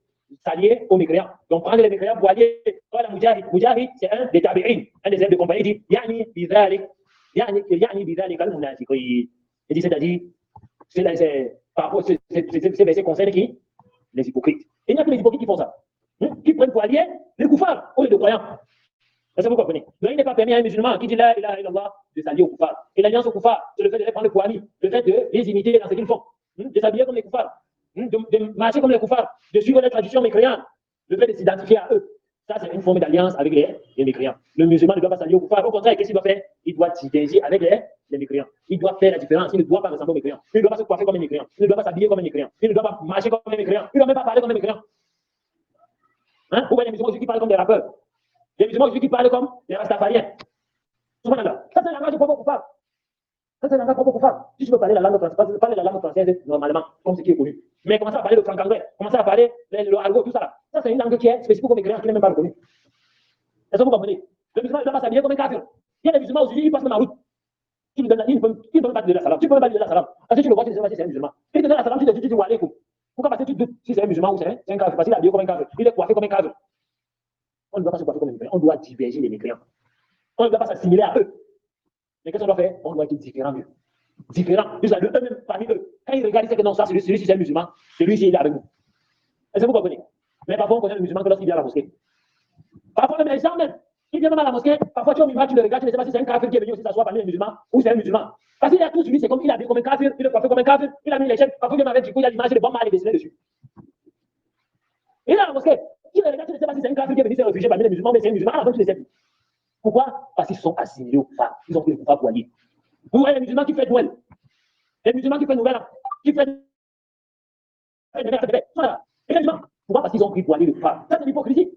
s'allier aux mécréants. Donc, prendre les mécréants pour allier. Mujahid, c'est un des tabi'in, un des élèves de compagnie, dit Yani bidhalik al-munafiqin. Il dit, c'est-à-dire, ces versets concernent qui? Les hypocrites. Et il n'y a que les hypocrites qui font ça. Qui prennent pour allier les koufars au lieu de croyants. Est-ce que vous comprenez? Donc, il n'est pas permis à un musulman qui dit la ilaha illallah de s'allier aux koufars. Et l'alliance aux koufars, c'est le fait de les prendre pour amis, le fait de les imiter dans ce qu'ils font, de s'habiller comme les koufars, de marcher comme les koufars, de suivre les traditions mécréantes, le fait de s'identifier à eux. Ça, c'est une forme d'alliance avec les mécréants. Le musulman ne doit pas s'allier aux koufars. Au contraire, qu'est-ce qu'il doit faire? Il doit s'identifier avec les mécréants. Il doit faire la différence. Il ne doit pas ressembler aux mécréants. Il ne doit pas se coiffer comme un mécréant. Il ne doit pas s'habiller comme un mécréant. Il ne doit pas marcher comme un mécréant. Il ne doit même pas parler comme un mécréant. Hein? Vous voyez les musulmans aujourd'hui qui parlent comme des rappeurs. Les musulmans aujourd'hui qui parlent comme des rastafariens. Ça, c'est un langage propre coupable. Ça, c'est un langage propre coupable. Si tu veux parler la langue française, parler la langue française normalement, comme ce qui est connu. Mais commencer à parler le franc-anglais, commencer à parler le argot, tout ça. Ça, c'est une langue qui est spécifique aux mécréants qui n'est même pas reconnue. Est-ce que vous comprenez? Le musulman ne doit pas s'habiller comme un kafir. Il y a des musulmans aujourd'hui, ils passent même en route. Tu lui donnes il ne peut pas te donner la salam. Tu ne peux pas lui donner la salam. Parce que tu le vois, tu ne sais pas si c'est un musulman. Il te donne la salam, tu te dis, allez, pourquoi? Parce que tu doutes si c'est un musulman ou c'est un kafir. Parce qu'il est habillé comme un kafir. Il est coiffé comme un kafir. On ne doit pas se coiffer comme un mécréant. On doit diverger les mécréants. On ne doit pas s'assimiler à eux. Mais qu'est-ce qu'on doit faire? On doit être différent d'eux. Différent. Eux-mêmes parmi eux. Quand il regarde, il sait que non, ça, celui-ci, c'est un musulman. Celui-ci, il est avec nous. Est-ce que vous comprenez? Mais parfois, on connaît le musulman que lorsqu'il vient à la mosquée. Parfois, même les gens, même, ils viennent même à la mosquée. Parfois, tu es au minbar, tu le regardes, tu ne sais pas si c'est un kafir qui est venu aussi s'asseoir parmi les musulmans ou c'est un musulman. Parce qu'il a tout suivi, c'est comme il a dit comme un kafir, il est coiffé comme un kafir, il a mis les chaînes. Parfois, il vient avec du coup, il a l'image de bon mal et dessiné dessus. Il est à la mosquée. Tu le regardes, tu ne sais pas si c'est un kafir qui est venu se réfugier parmi les musulmans, mais c'est un musulman, donc tu ne sais plus. Pourquoi? Parce qu'ils sont assimilés au kuffar. Ils ont pris le kuffar pour allier. Vous voyez les musulmans qui fêtent Noël, les musulmans qui fêtent Nouvel An, qui fêtent voilà. Et les musulmans, pourquoi? Parce qu'ils ont pris pour allier le kuffar. Ça, c'est l'hypocrisie.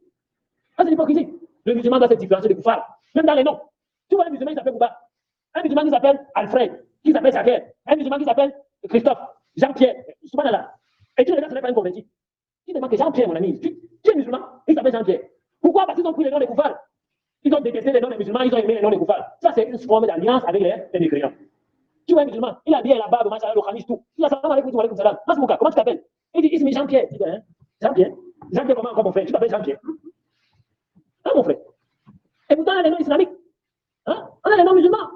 Ça, c'est l'hypocrisie. Le musulman doit se différencier du kuffar. Même dans les noms. Tu vois, les musulmans, ils s'appellent Bouba. Un musulman qui s'appelle Alfred, qui s'appelle Saker. Un musulman qui s'appelle Christophe, Jean-Pierre, subhanallah. Et tu regardes, ce n'est pas un converti. Tu demandes que Jean-Pierre, mon ami, tu es musulman, il s'appelle Jean-Pierre. Pourquoi? Parce qu'ils ont pris les noms des kuffars. Ils ont détesté les noms des musulmans, ils ont aimé les noms des kuffars. Ça, c'est une forme d'alliance avec les mécréants. Tu vois un musulman, il a bien la barbe, machin, le khamis, tout. Il a salam alaikum, wa alaikum salam. Masmouka, comment tu t'appelles? Il dit, Ismi Jean-Pierre. Tu dis, hein? Jean-Pierre? Jean-Pierre, comment encore mon frère? Tu t'appelles Jean-Pierre? Hein, mon frère? Et pourtant, on a les noms islamiques. Hein? On a les noms musulmans.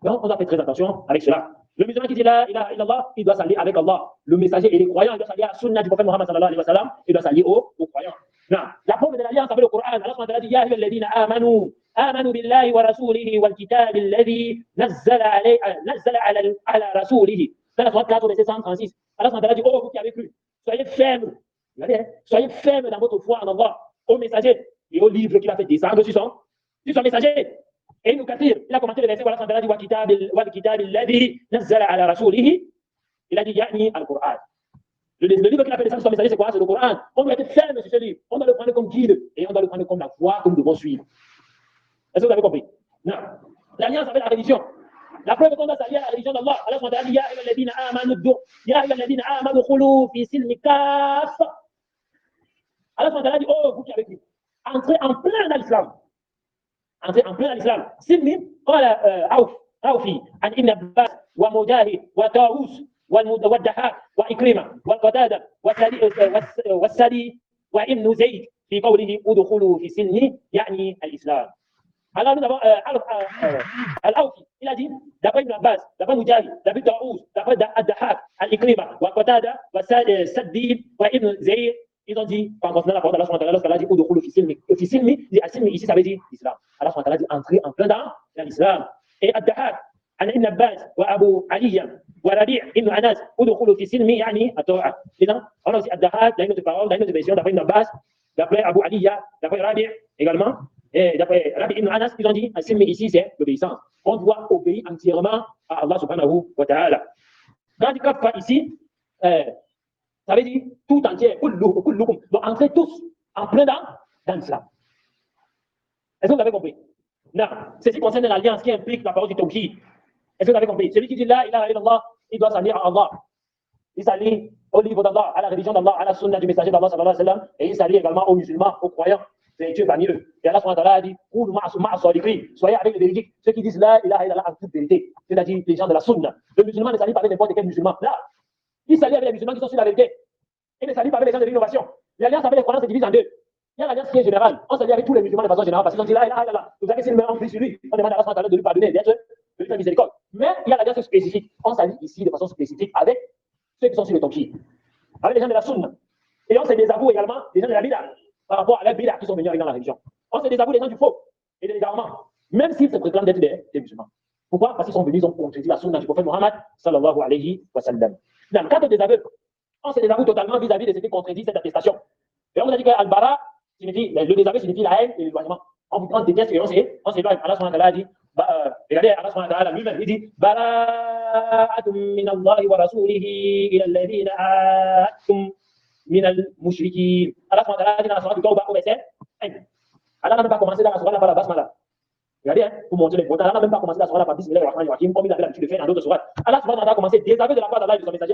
Donc, on doit faire très attention avec cela. Le musulman qui dit la ilaha illallah, il doit s'allier avec Allah. Le messager et les croyants, il doit s'allier à la sunna du prophète Muhammad sallallahu alayhi wa sallam, il doit s'allier aux croyants. Non. La preuve de l'alliance avec le Coran, Allah subhanahu wa ta'ala dit Ya ayyuhalladhina amanu, amanu billahi wa rasulihi wal kitabi alladhi nazzala ala rasulihi. C'est la sourate 4, verset 136. Allah subhanahu wa ta'ala dit Oh, vous qui avez cru, soyez fermes. Soyez fermes dans votre foi en Allah, au messager et au livre qu'il a fait descendre sur son messager. Et Ibn Kathir, il a commenté le verset, voilà, il dit Wal kitab alladhi nazzala ala rasulihi. Il a dit Yani al-Qur'an. Le livre qu'il a fait descendre sur son messager, c'est quoi? C'est le Coran. On doit être ferme sur ce livre. On doit le prendre comme guide et on doit le prendre comme la voie que nous devons suivre. Est-ce que vous avez compris? Non. L'alliance avec la religion. La preuve qu'on doit s'allier à la religion d'Allah. Allah subhanahu wa ta'ala dit Ya ayyuhalladhina amanu khulu fi silmi kaffa. Allah subhanahu wa ta'ala dit Oh, vous qui avez cru, entrez en plein dans l'islam. Entrez en plein dans l'islam. Silmi, قال عوفي عن ابن عباس ومجاهد وطاووس والضحاك وإكرمة والقتادة والسدي وابن زيد في قوله ادخلوا في السلم يعني الإسلام. Alors nous avons Al-Awfi, il a dit, d'après Ibn Abbas, d'après Mujahid, d'après Taous, d'après Ad-Dahak, Al-Ikrima, wa Qatada, wa Saddid, wa Ibn Zayd, ils ont dit, en concernant la parole d'Allah subhanahu wa ta'ala, lorsqu'Allah dit Udukhulu fi silmi, ici ça veut dire l'islam. Allah subhanahu wa ta'ala dit entrer en plein dans l'islam. Et Ad-Dahak, عن ابن عباس وابو علي وربيع ابن انس ادخلوا في السلم يعني الطاعه. إذا on a aussi Ad-Dahak, dans une autre parole, dans une autre version, d'après Ibn Abbas, d'après Abu Aliya, d'après Rabi' également. Et d'après Rabbi Ibn Anas, ils ont dit, mais ici, c'est l'obéissance. On doit obéir entièrement à Allah subhanahu wa ta'ala. Quand il pas ici, ça veut dire tout entier, kullukum. Donc, entrez tous en plein dans l'islam. Est-ce que vous avez compris? Non. Ceci concerne l'alliance qui implique la parole du tawhid. Est-ce que vous avez compris? Celui qui dit la ilaha illallah, il doit s'allier à Allah. Il s'allie au livre d'Allah, à la religion d'Allah, à la sunna du messager d'Allah sallallahu alayhi wa sallam, et il s'allie également aux musulmans, aux croyants. C'est Dieu parmi eux. Et Allah subhanahu wa ta'ala a dit soyez avec les véridiques, ceux qui disent la ilaha illallah en toute vérité, c'est-à-dire les gens de la sunna. Le musulman ne s'allie pas avec n'importe quel musulman. Là, il s'allie avec les musulmans qui sont sur la vérité. Il ne s'allie pas avec les gens de l'innovation. L'alliance avec les croyants se divise en deux. Il y a l'alliance qui est générale. On s'allie avec tous les musulmans de façon générale parce qu'ils ont dit la ilaha illallah. Vous savez, s'ils meurent en prie sur lui, on demande à Allah subhanahu wa ta'ala de lui pardonner, d'être de lui faire miséricorde. Mais il y a l'alliance spécifique. On s'allie ici de façon spécifique avec ceux qui sont sur le tawhid, avec les gens de la sunna. Et on se désavoue également des gens de la bid'a par rapport à la bid'a qui sont venus avec dans la religion. On se désavoue les gens du faux et des égarements, même s'ils se prétendent d'être des musulmans. Pourquoi? Parce qu'ils sont venus, ils ont contredit la sunna du prophète Muhammad sallallahu alayhi wa sallam. Dans le cas de désaveu, on se désavoue totalement vis-à-vis de ce qui contredit cette attestation. Et on a dit que Al-Bara signifie, le désaveu signifie la haine et l'éloignement. On déteste et on s'éloigne. Allah subhanahu wa ta'ala dit, regardez, Allah subhanahu wa ta'ala lui-même, il dit, Bara'atum min Allahi wa rasulihi ila alladhina a'atum min al-mushrikin. Allah subhanahu wa ta'ala dit dans la surah du Tawbah au verset 1. Allah n'a même pas commencé dans la surah par la basmala. Regardez, hein, pour montrer l'importance. Allah n'a même pas commencé la surah par Bismillah ar-Rahman ar-Rahim, comme il avait l'habitude de faire dans d'autres surahs. Allah subhanahu wa ta'ala a commencé désaveu de la part d'Allah et de son messager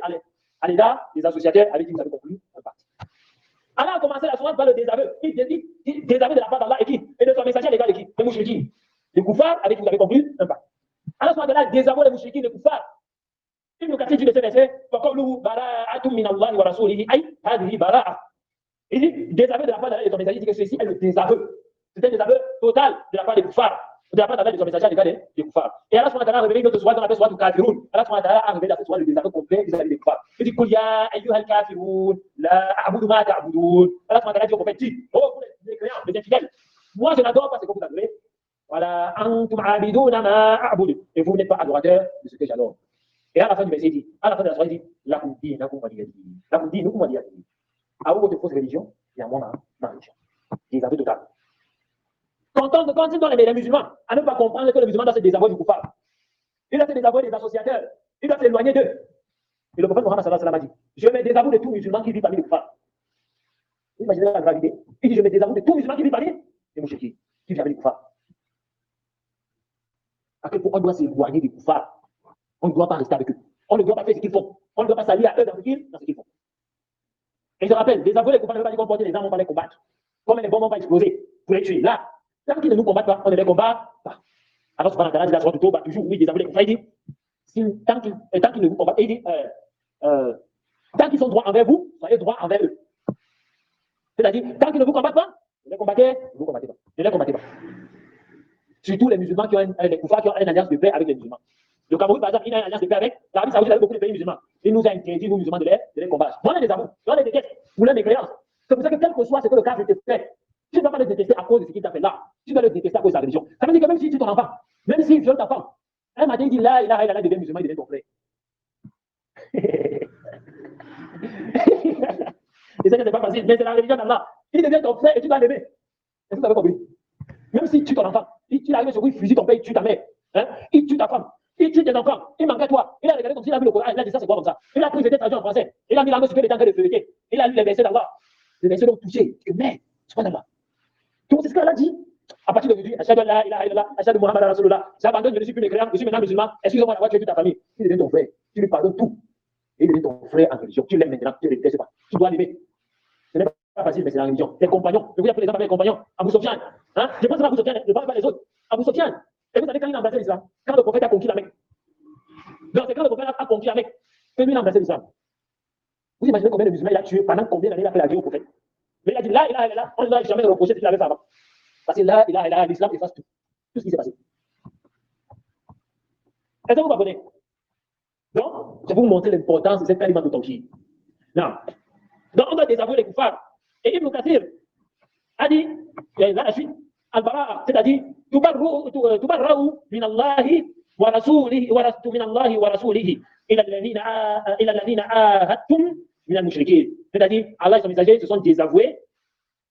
à l'égard des associateurs avec qui vous avez conclu un pacte. Allah a commencé la surah par le désaveu. Il dit désaveu de la part d'Allah et qui? Et de son messager à l'égard de qui? Les mouchriquins. Les koufars avec qui vous avez conclu un pacte. Allah subhanahu wa ta'ala désavoue les mouchriquins, les koufars. Ibn Kathir dit de ce verset, فَقَوْلُهُ بَرَاءَةٌ مِّنَ اللَّهِ وَرَسُولِهِ أي هذه براءة. Il dit désaveu de la part d'Allah et de son messager, il dit que ceci est le désaveu. C'est un désaveu total de la part des koufars. C'était après d'avoir des messagers à l'égard des koufars. Et Allah subhanahu wa ta'ala a révélé une autre sourate qu'on appelle sourate Kafirun. Allah subhanahu wa ta'ala a révélé la sourate le désaveu complet vis-à-vis des koufars. Il dit Qul ya ayyuhal kafirun, la a'budu ma ta'budun. Allah subhanahu wa ta'ala dit au prophète, dit, oh vous les croyants, les infidèles, moi je n'adore pas ce que vous adorez. Voilà, antum abiduna ma a'budu. Et vous n'êtes pas adorateurs de ce que j'adore. Et à la fin du verset, il dit, à la fin de la soirée, il dit, lakum dinakum waliyadi. Lakum dinukum waliyadi. À vous votre fausse religion, et à moi ma religion. Désaveu total. Quand ils donnent les musulmans à ne pas comprendre que le musulman doit se désavouer du coupable, il doit se désavouer des associateurs, il doit s'éloigner d'eux. Et le prophète Mohammed sallallahu alayhi wa sallam a dit, je me désavoue de tout musulman qui vit parmi les coupables. Vous imaginez la gravité? Il dit, je me désavoue de tout musulman qui vit parmi les mouchekis, qui vit parmi les coupables. À quel point on doit s'éloigner des coupables? On ne doit pas rester avec eux. On ne doit pas faire ce qu'ils font. On ne doit pas s'allier à eux dans ce qu'ils font. Et je rappelle, désavouer les coupables ne veut pas dire qu'on porte les armes, on va les combattre. Comme les bombes, on va exploser pour les tuer. Là, tant qu'ils ne nous combattent pas, on ne les combat pas. Alors, subhanahu wa ta'ala dit la sourate Tawbah, toujours, oui, désavouer les coupables, il dit, tant qu'ils ne vous combattent pas, il dit, tant qu'ils sont droits envers vous, soyez droits envers eux. C'est-à-dire, tant qu'ils ne vous combattent pas, ne les combattez, ne vous combattez pas. Ne les combattez pas. Surtout les musulmans qui ont les koufars qui ont une alliance de paix avec les musulmans. Le Cameroun, par exemple, il a une alliance de paix avec l'Arabie Saoudite, avec beaucoup de pays musulmans. Il nous a interdit, nous musulmans, de les combattre. On les avoue, on les déteste, vous les mécréances. C'est pour ça que quel que soit ce que le cas te fait, tu ne dois pas le détester à cause de ce qu'il t'a fait là. Tu dois le détester à cause de sa religion. Ça veut dire que même si tu ton enfant, même s'il viole ta femme, un matin il dit là, il devient musulman, il devient ton frère. Et ça, c'est pas facile, mais c'est la religion d'Allah. Il devient ton frère et tu dois l'aimer. Est-ce que vous avez compris? Même si tu ton enfant, il arrive sur lui, il fusille ton père, il tue ta mère, hein? Il tue ta femme, il tue tes enfants, il manque à toi. Il a regardé comme s'il a vu le Coran, il a dit ça, c'est quoi comme ça? Il a pris les traduits en français, il a mis la main sur les temps de feuilleter, il a lu les versets d'Allah. Les versets l'ont touché, mais, subhanallah. Donc c'est ce qu'Allah dit. À partir d'aujourd'hui, Ashhadu an la ilaha illallah, Ashhadu Muhammad Rasulullah, j'abandonne, je ne suis plus mécréant, je suis maintenant musulman, excuse-moi d'avoir tué toute ta famille. Il devient ton frère, tu lui pardonnes tout. Il devient ton frère en religion, tu l'aimes maintenant, tu ne le détestes pas. Tu dois l'aimer. Ce n'est pas facile, mais c'est la religion. Les compagnons, je vous appelle les hommes avec les compagnons, Abu Sofyan. Hein? Je pense à Abu Sofyan, je ne parle pas les autres. Abu Sofyan. Et vous savez quand il a embrassé l'islam, quand le prophète a conquis la Mecque. Donc c'est quand le prophète a conquis la Mecque que lui il a embrassé l'islam. Vous imaginez combien de musulmans il a tué, pendant combien d'années il a fait la guerre au prophète. Mais il a dit là, on ne doit jamais reprocher ce qu'il avait fait avant. Parce que là, l'islam efface tout. Tout ce qui s'est passé. Est-ce que vous m'abonnez? Donc, je vais vous montrer l'importance de cette kalima de tawhid. Non. Donc on doit désavouer les koufars. Et Ibn Kathir a dit, là la suite, al-bara'a, c'est-à-dire, tubarra'u min Allahi wa rasulihi min Allahi wa rasulihi ila alladhina ahadtum min al-mushrikeen. C'est-à-dire, Allah et son messager se sont désavoués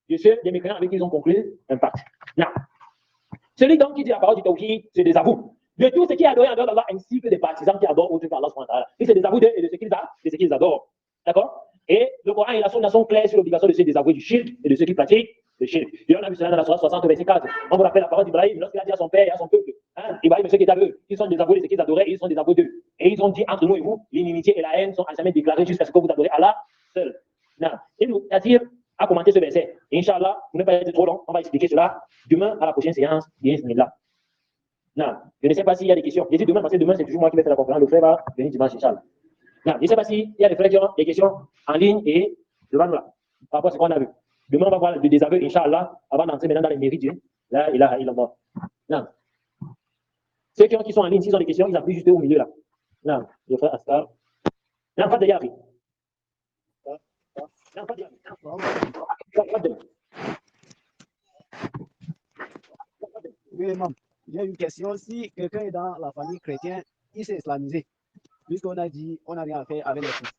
de ceux des mécréants avec qui ils ont conclu un pacte. Non. Celui donc qui dit la parole du tawhid se désavoue de tout ce qui est adoré en dehors d'Allah, ainsi que des partisans qui adorent autre qu'Allah subhanahu wa ta'ala. Il se désavoue d'eux et de ce qu'ils adorent. D'accord? Et le Coran et la Sunna sont clairs sur l'obligation de se désavouer du shirk et de ceux qui pratiquent le shirk. Et on a vu cela dans la Sourate 60, verset 4. On vous rappelle la parole d'Ibrahim lorsqu'il a dit à son père et à son peuple, hein, Ibrahim et ceux qui étaient avec eux, ils sont désavoués de ce qu'ils adoraient et ils sont désavoués d'eux. Et ils ont dit entre nous et vous, l'inimitié et la haine sont à jamais déclarées jusqu'à ce que vous adorez Allah seul. Non. Et nous, Kathir a commenté ce verset. Et Inch'Allah, pour ne pas être trop long, on va expliquer cela demain à la prochaine séance. Bismillah. Non, je ne sais pas s'il y a des questions. Je dis demain parce que demain c'est toujours moi qui vais faire la conférence. Le frère va venir dimanche, Inch'Allah. Non, je ne sais pas s'il y a des frères qui ont des questions en ligne et devant nous là, par rapport à ce qu'on a vu. Demain, on va voir le désaveu, Inch'Allah, avant d'entrer maintenant dans les mérites. Là, il a illallah. Non. Ceux qui sont en ligne, s'ils ont des questions, ils appuient juste au milieu là. Non, le frère Astar. Non, pas de Yari. Non, pas de Yari. Oui, maman. J'ai une question. Si quelqu'un est dans la famille chrétienne, il s'est islamisé, puisqu'on a dit on n'a rien à faire avec les fils.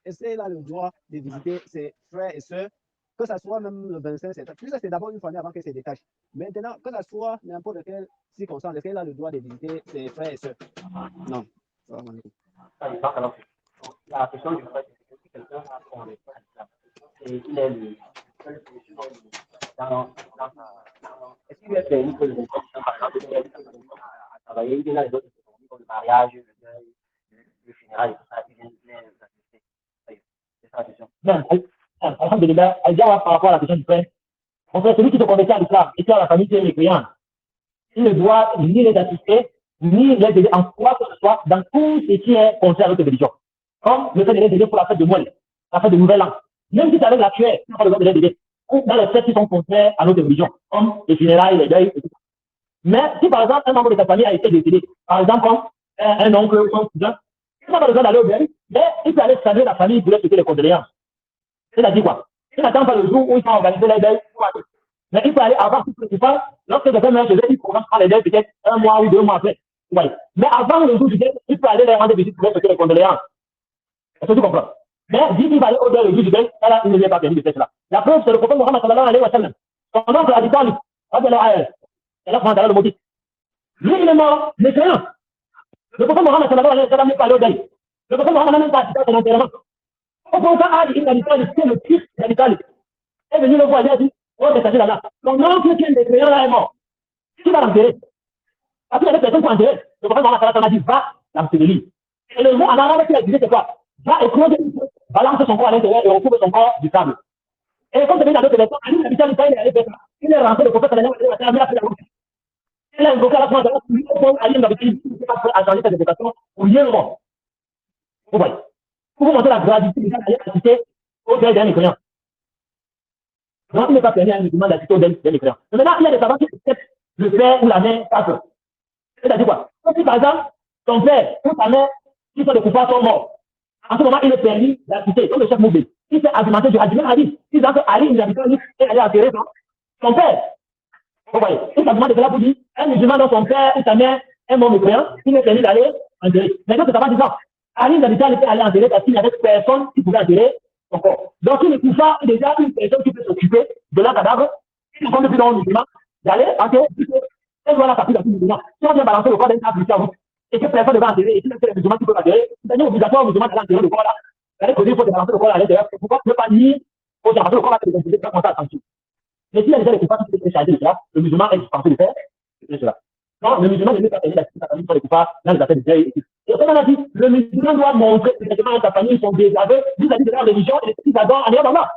Est-ce qu'il a le droit de visiter ses frères et sœurs, que ce soit même le 25 septembre? Puisque c'est d'abord une famille avant qu'elle se détache. Maintenant, que ce soit n'importe quelle circonstance, est-ce qu'il a le droit de visiter ses frères et sœurs? Non. La question du fait, c'est que si quelqu'un a son frère et il est le seul dans est-ce qu'il est permis que le par exemple, à travailler, il est là les autres comme le mariage, le deuil, le funérail, tout ça, il vient c'est ça la question. Non, alhamdulillah, par rapport à la question du frère, en fait, celui qui se convertit à l'islam et qui a la famille qui est mécréante, il ne doit ni les assister, ni les aider en quoi que ce soit dans tout ce qui est contraire à notre religion. Comme le fait de les aider pour la fête de Noël, la fête de Nouvel An. Même si c'est avec la tuère, il n'a pas besoin de les aider. Ou dans les fêtes qui sont contraires à notre religion, comme les funérailles, les deuils, et tout ça. Mais si par exemple un membre de ta famille a été décédé, par exemple comme un oncle ou un cousin, il n'a pas besoin d'aller au deuil, mais il peut aller saluer la famille pour leur souhaiter les condoléances. C'est-à-dire quoi? Il n'attend pas le jour où ils vont organiser les deuils. Mais il peut aller avant tout ce qui passe. Lorsque quelqu'un meurt chez eux, il commence par les deuils peut-être 1 mois ou 2 mois après. Ouais. Mais avant le jour du deuil, il peut aller les rendre visite pour leur souhaiter les condoléances. Est-ce que tu comprends? Mais dit qu'il va aller au deuil le jour du deuil, là, il ne lui est pas permis de faire cela. La preuve, c'est le prophète Mohammed sallallahu alayhi wa sallam. Son oncle a dit Talib, c'est là qu'on a le motif. Lui, il est mort, mécréant. Le prophète Mohammed sallallahu alayhi wa sallam n'est pas allé au deuil. Le prophète Mohammed n'a même pas assisté à son enterrement. Au contraire, Ali ibn Abi Talib, c'est le fils d'Abi Talib, est venu le voir, il a dit, oh, c'est ça là. Ton oncle qui est mécréant là est mort. Qui va l'enterrer? Parce qu'il y a des personnes qui ont enterré. Le prophète Mohammed sallallahu alayhi wa sallam a dit, va l'enterrer. Et le mot en arabe qu'il a utilisé, c'est quoi? Va écrouler, balance son corps à l'intérieur et recouvre son corps du sable. Et comme c'est dans d'autres versions, Ali ibn Abi Talib, il est allé faire ça. Il est rentré, le prophète sallallahu alayhi wa sallam, il a fait la route. Il a invoqué la France, Ali ibn Abi Talib, il n'a pas changer cette interprétation pour rien le monde. Vous voyez? Pour vous montrer la gravité des gens d'aller assister au deuil d'un mécréant. Donc, il n'est pas permis à un musulman d'assister au deuil d'un mécréant. Mais maintenant, il y a des savants qui acceptent le père ou la mère pas. C'est-à-dire quoi? Si par exemple, ton père ou ta mère, qui sont des coupables, sont morts, en ce moment, il est permis d'assister, comme le chef Moubé. Il s'est argumenté du hadith, même hadith, disant que Ali ibn Abi Talib est allé enterrer son père. Vous voyez? Il s'argumente de cela pour dire, un musulman dont son père ou sa mère est mort mécréant, il est permis d'aller enterrer. Maintenant, c'est pas disant. Ali ibn Abi Talib est allé enterrer parce qu'il n'y avait personne qui pouvait enterrer son corps. Donc, il ne trouve pas déjà une personne qui peut s'occuper de leur cadavre, qui sont depuis dans le musulman, d'aller enterrer. Et voilà la partie de la musulman. Si on vient balancer le corps d'un cadavre, et que personne ne va enterrer, et si c'est les musulmans qui peuvent enterrer, c'est obligatoire aux musulmans d'aller enterrer le corps là. C'est-à-dire qu'il faut balancer le corps à l'intérieur. Pourquoi ne pas dire aux gens, parce que le corps va se décomposer très content en dessous. Mais s'il y a déjà des coupables qui peuvent charger de cela, le musulman est dispensé de faire cela. Non, le musulman ne peut pas permettre d'assister sa famille sur les coupables dans les affaires de deuil. Et comme on a dit, le musulman doit montrer que les gens de sa famille sont désaveux vis-à-vis de leur religion et de ce qu'ils adorent en ayant d'Allah.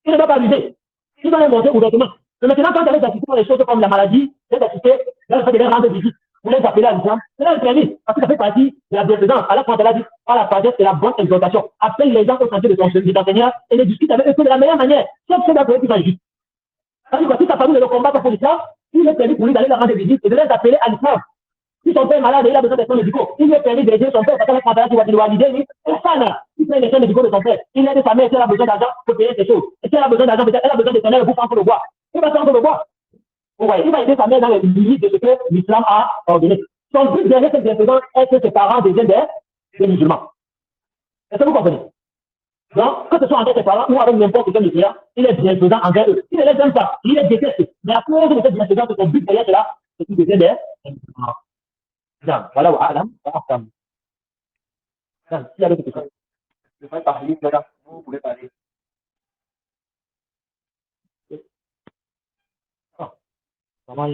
Il ne doit pas abuser. Il doit les montrer ouvertement. Mais maintenant, quand elle est assistée dans les choses comme la maladie, elle est assistée dans le fait de les rendre visite. Vous les appelez à l'islam, c'est là le permis, parce que ça fait partie de la bienfaisance. Alors quand elle a dit, par la sagesse et la bonne exhortation, appelle les gens au sentier de ton Seigneur et les discute avec eux de la meilleure manière. Sauf que c'est la qui sont justes. C'est-à-dire que si ta famille ne le combat pas pour l'islam, il est permis pour lui d'aller leur rendre visite et de les appeler à l'islam. Si son père est malade et il a besoin des soins médicaux, il lui est permis d'aider son père, parce qu'il va lui aider, et ça là, il fait les soins médicaux de son père. Il aide sa mère si elle a besoin d'argent pour payer ses choses. Et si elle a besoin d'argent, peut-être elle a besoin de son aide pour prendre le bois. Il va prendre le bois. Vous voyez, il va aider sa mère dans les limites de ce que l'islam a ordonné. Son but derrière cette bienfaisance est que ses parents deviennent des musulmans. Est-ce que vous comprenez? Donc, que ce soit envers ses parents ou avec n'importe quel musulman, il est bienfaisant envers eux. Il ne les aime pas, il les déteste. Mais à cause de cette bienfaisance, son but derrière cela, c'est qu'il devient des musulmans. Voilà où Adam, s'il y a d'autres questions. Je vais parler, madame, vous pouvez parler. Comment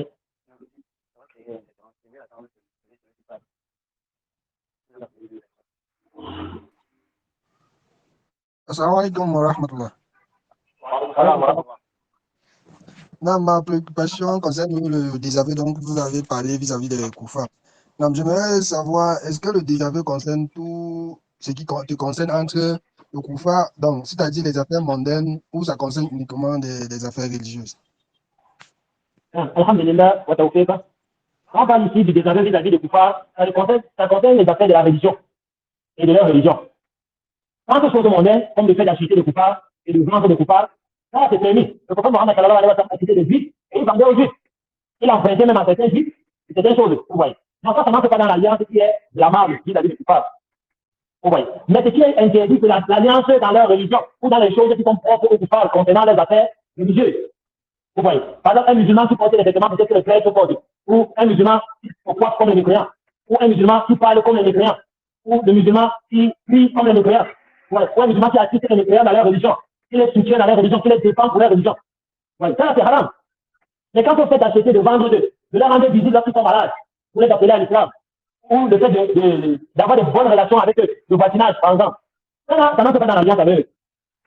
Assalamu alaikum wa rahmatullah. Non, ma préoccupation concerne le désaveu dont vous avez parlé vis-à-vis des koufars. J'aimerais savoir, est-ce que le désaveu concerne tout ce qui te concerne entre le koufar, donc c'est-à-dire les affaires mondaines, ou ça concerne uniquement des affaires religieuses? Alhamdulillah, wa tawfiqa. On parle ici du désaveu vis-à-vis des koufars, ça concerne les affaires de la religion et de leur religion. Quand ce sont mondaines, comme le fait d'acheter des koufars et de vendre des koufars, ça c'est permis. Le prophète Mohammed sallallahu alayhi wa sallam a cité des juifs et il vendait aux juifs. Il empruntait même à certains juifs, c'était des choses, vous voyez. Donc ça n'entre pas dans l'alliance qui est blâmable vis-à-vis des koufars. Vous voyez. Mais ce qui est interdit, c'est l'alliance dans leur religion ou dans les choses qui sont propres aux koufars concernant les affaires religieuses. Vous voyez. Par exemple, un musulman qui porte les vêtements peut-être que le frère se porte, ou un musulman qui se porte comme les mécréants, ou un musulman qui parle comme les mécréants, ou le musulman qui prie comme les mécréants, ou un musulman qui assiste les mécréants dans leur religion, qui les soutient dans leur religion, qui les défend pour leur religion. Ouais, ça c'est haram. Mais quand on fait acheter, de vendre, de leur rendre visite lorsqu'ils sont malades, pour les appeler à l'islam, ou le fait d'avoir de bonnes relations avec eux, de voisinage par exemple, ça n'entre pas dans l'alliance avec eux.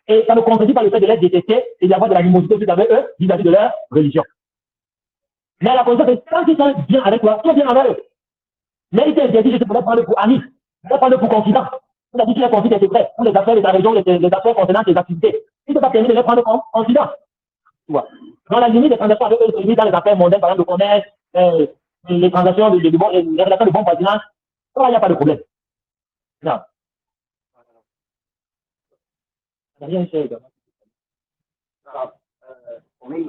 Et ça ne contredit pas le fait de les détester et d'avoir de l'animosité aussi avec eux vis-à-vis de leur religion. Mais la condition, c'est quand ils sont bien avec toi, ils sont bien avec eux. Mais il t'est interdit juste pour les prendre pour amis, pour les prendre pour confidents. C'est-à-dire qu'il les confie des secrets, pour les affaires de ta région, les affaires concernant tes activités. Il ne peut pas permettre de les prendre comme confidents. Tu vois. Dans la limite des transactions avec eux, c'est dans les affaires mondaines, par exemple, de commerce, les transactions, les relations de bon voisinage, il n'y a pas de problème. Non. Rien fait également. Oui.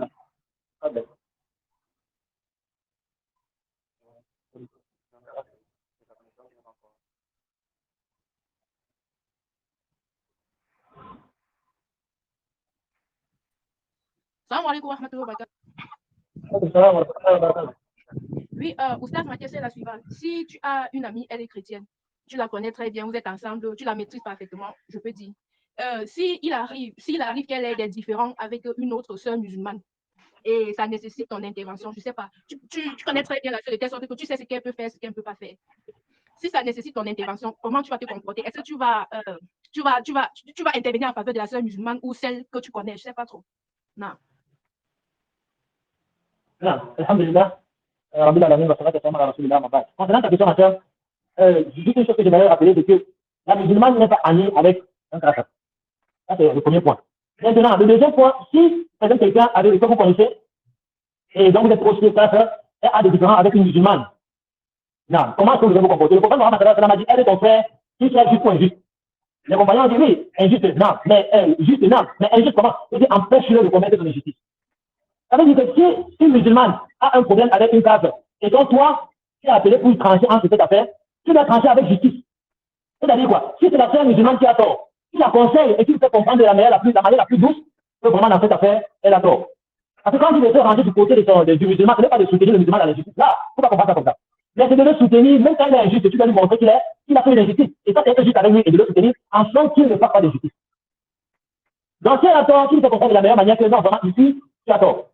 Salam alaikum wa rahmatullahi wa barakatuh. Oui, Oustaz, ma question est la suivante. Si tu as une amie, elle est chrétienne, tu la connais très bien, vous êtes ensemble, tu la maîtrises parfaitement, je peux dire. S'il arrive qu'elle ait des différends avec une autre sœur musulmane et ça nécessite ton intervention, je ne sais pas, tu connais très bien la sœur de telle sorte que tu sais ce qu'elle peut faire, ce qu'elle ne peut pas faire. Si ça nécessite ton intervention, comment tu vas te comporter? Est-ce que tu vas intervenir en faveur de la sœur musulmane ou celle que tu connais? Je ne sais pas trop. Non. Alhamdulillah. Concernant ta question, ma soeur, juste une chose que j'aimerais rappeler, c'est que la musulmane n'est pas alliée avec un kafir. Ça, c'est le premier point. Maintenant, le deuxième point, si quelqu'un avec que vous connaissez, et donc vous êtes proche de kafir, et a des différends avec une musulmane, non, comment est-ce que vous devez vous comporter? Le prophète Mohammed m'a dit, elle est ton frère, tu sois juste ou injuste. Les compagnons ont dit oui, injuste, non, mais juste, non, mais injuste comment? C'est-à-dire empêche-le de commettre son injustice. Ça veut dire que si une musulmane a un problème avec une kafir, et donc toi, tu es appelé pour trancher entre cette affaire, tu dois trancher avec justice. C'est-à-dire quoi? Si c'est la sœur musulmane qui a tort, tu la conseilles et tu lui fais comprendre de la manière la plus douce, que vraiment dans cette affaire, elle a tort. Parce que quand tu veux te ranger du côté du musulman, ce n'est pas de soutenir le musulman dans l'injustice. Là, il ne faut pas comprendre ça comme ça. Mais c'est de le soutenir, même quand il est injuste, tu dois lui montrer qu'il a fait une injustice. Et ça, c'est être juste avec lui et de le soutenir en sachant qu'il ne fait pas d'injustice. Donc, si elle a tort, tu lui fais comprendre de la meilleure manière que non, vraiment, ici, tu as tort.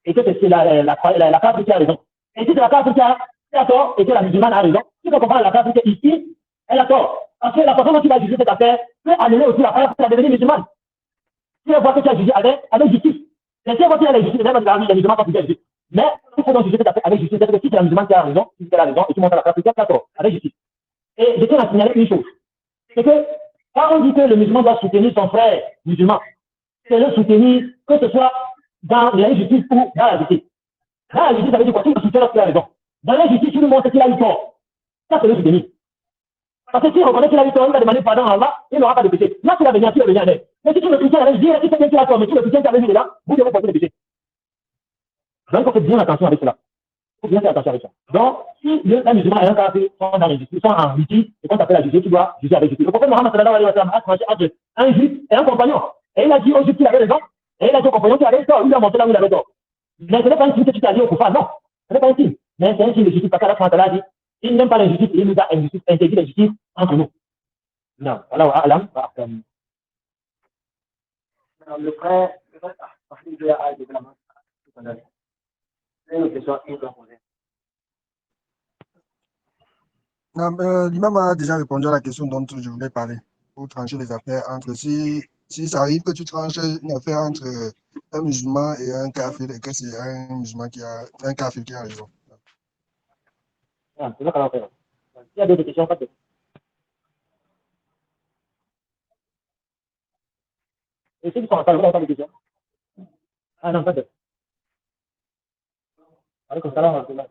Et que c'est la kafir qui a raison. Et si c'est la kafir qui a tort et que la musulmane a raison, tu peux comprendre la kafir que ici, elle a tort. Parce que la personne qui va juger cette affaire peut amener aussi la kafir à devenir musulmane. Si elle voit que tu as jugé avec justice, mais si elle voit qu'il y a la justice, elle va dire les musulmans sont justice. Mais il faut donc juger cette affaire avec justice. C'est-à-dire que si c'est la musulmane qui a raison, si c'est la raison, et tu montres à la kafir qui a tort, avec justice. Et je tiens à signaler une chose. C'est que quand on dit que le musulman doit soutenir son frère musulman, c'est le soutenir que ce soit dans l'injustice ou dans la justice. Dans la justice, ça veut dire quoi? Tu le soutiens lorsqu'il a raison. Dans l'injustice, tu lui montres qu'il a eu tort. Ça, c'est le soutenir. Parce que s'il reconnaît qu'il a eu tort, il va demander pardon à Allah, il n'aura pas de péché. Là, tu vas venir en aide. Mais si tu le soutiens avec dire, il sait bien qu'il a tort, mais tu le soutiens avec lui là, vous devez porter le péché. Donc, il faut faire bien attention avec cela. Il faut bien faire attention avec ça. Donc, si un musulman et un kafir sont dans l'injustice, sont en litige, et qu'on t'appelle à juger, tu dois juger avec justice. Le prophète Mohammed sallallahu alayhi wa sallam a tranché entre un juif et un compagnon. Et il a dit au juif qu'il avait raison, et il a dit au compagnon qu'il avait tort. Il lui a montré là où il avait tort. Mais ce n'est pas un signe que tu t'es allié au coupable, non. Ce n'est pas un signe. Mais c'est un signe de justice parce qu'Allah a dit, il n'aime pas l'injustice, il nous a interdit l'injustice entre nous. Non, voilà, Alam. Le frère, L'imam a déjà répondu à la question dont je voulais parler pour trancher les affaires entre si ça arrive que tu tranches une affaire entre un musulman et un kafir et que c'est un musulman un kafir qui a raison. C'est ça qu'on va faire. Il y a d'autres questions, pas de. Et ceux qui sont en salle, vous n'avez pas de questions? Ah non, pas de. Alaykoum salam wa rahmatullah.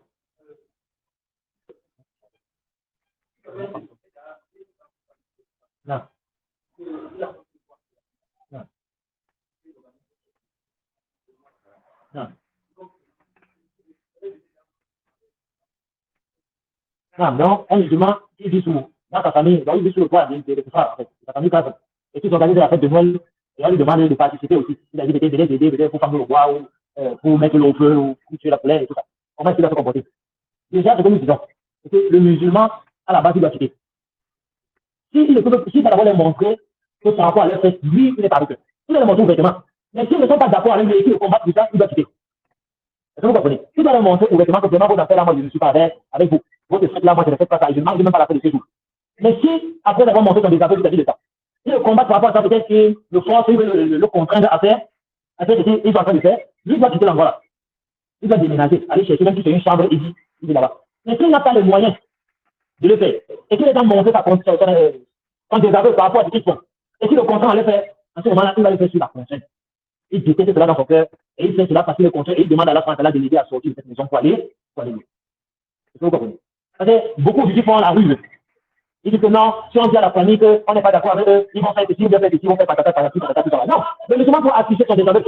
Non. Non. Non. Non, donc, un musulman, il vit dans sa famille, donc il vit sous le toit de ça, en fait. Sa famille passe. Et qu'ils organisent la fête de Noël, et on lui demande de participer aussi. Il a dit peut-être d'aider pour prendre le bois, ou pour mettre l'eau au feu, ou pour tuer la poulet, et tout ça. Comment est-ce qu'il va se comporter? Déjà, c'est comme nous disons. C'est que le musulman, à la base, il doit quitter. Si ça d'abord leur montrer que par rapport à leur fête, lui, il n'est pas avec eux. Il doit leur montrer ouvertement. Mais s'ils ne sont pas d'accord avec lui et qu'ils le combattent tout ça, il doit quitter. Est-ce que vous comprenez? Il doit leur montrer ouvertement que vraiment vos affaires là, moi, je ne suis pas avec vous. Votre fête là, moi, je ne fais pas ça. Je ne mange même pas la fête de ces jours. Mais si, après avoir montré son désaveu vis-à-vis de ça, si le combat par rapport à ça, peut-être qu'il le force, il veut le contraindre à faire ce qu'il est en train de faire, lui doit quitter l'endroit là. Il doit déménager, aller chercher, même si c'est une chambre, il est là-bas. Mais s'il n'a pas les moyens de le faire, et qu'il est en train de montrer son désaveu par rapport à ce qu'il fait, et qu'il le contraint à le faire, à ce moment-là, il va le faire sur la contrainte. Il déteste cela dans son cœur, et il fait cela parce qu'il le contraint, et il demande à la France de l'aider à sortir de cette maison pour aller faut aller mieux. Est-ce que vous comprenez? Parce que beaucoup de gens font la ruse. Ils disent que non, si on dit à la famille qu'on n'est pas d'accord avec eux, ils vont faire ceci, ils vont faire ceci, ils vont faire patata, patata, patata, tout ça. Non, le musulman doit afficher son désaveu.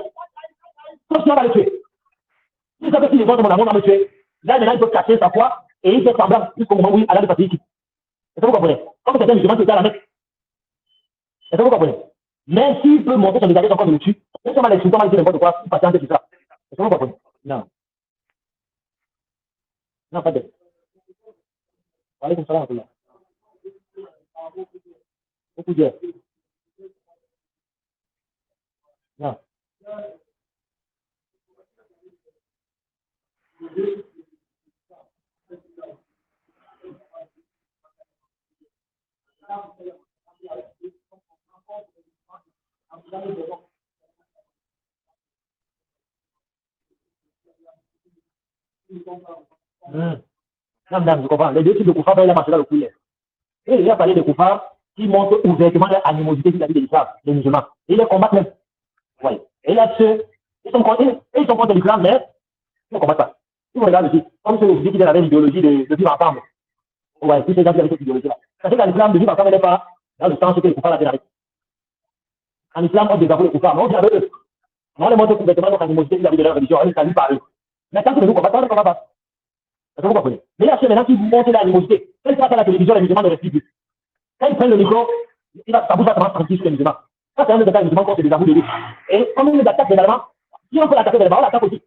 Sauf si on va le tuer. Si vous savez que les gens de mon amour vont me tuer, là, maintenant, il peut cacher sa foi et il fait semblant jusqu'au moment où il a de passer ici. Est-ce que vous comprenez? Comme certains musulmans qui étaient à la Mecque. Est-ce que vous comprenez? Mais s'il peut montrer son désaveu, son corps de le tue, même si on va l'insulter, on va dire n'importe quoi, il patiente sur ça. Est-ce que vous comprenez? Non. Non, pas de. Allez, comme ça, là, beaucoup de. Non. Non, madame, je comprends. Les deux types de koufars, il a marché dans le couille. Et il a parlé de koufars qui montrent ouvertement leur animosité vis-à-vis de l'islam, des musulmans. Et ils les combattent même. Oui. Et là, ceux, ils sont contre l'islam, mais ils ne combattent pas. Si vous regardez ici, comme ceux qui avaient l'idéologie de vivre ensemble. Ouais, tous ces gens qui avaient cette idéologie-là. Parce que dans l'islam, de vivre ensemble n'est pas dans le sens que les koufars l'avaient avec. En islam, on désavoue les koufars, mais on dit avec eux. On les montre ouvertement notre animosité vis-à-vis de leur religion, on les salue par eux. Mais tant que nous combattons, on ne combat pas. Est-ce que vous comprenez? Mais là, c'est maintenant qu'ils montrent l'animosité. Quand ils passent à la télévision, les musulmans ne respectent plus. Quand ils prennent le micro, ça bouge vraiment tranquille sur les musulmans. Ça, c'est un des attaques musulmans contre les avoues de lui. Et comme ils les attaquent généralement, si on peut l'attaquer généralement, on l'attaque aussi.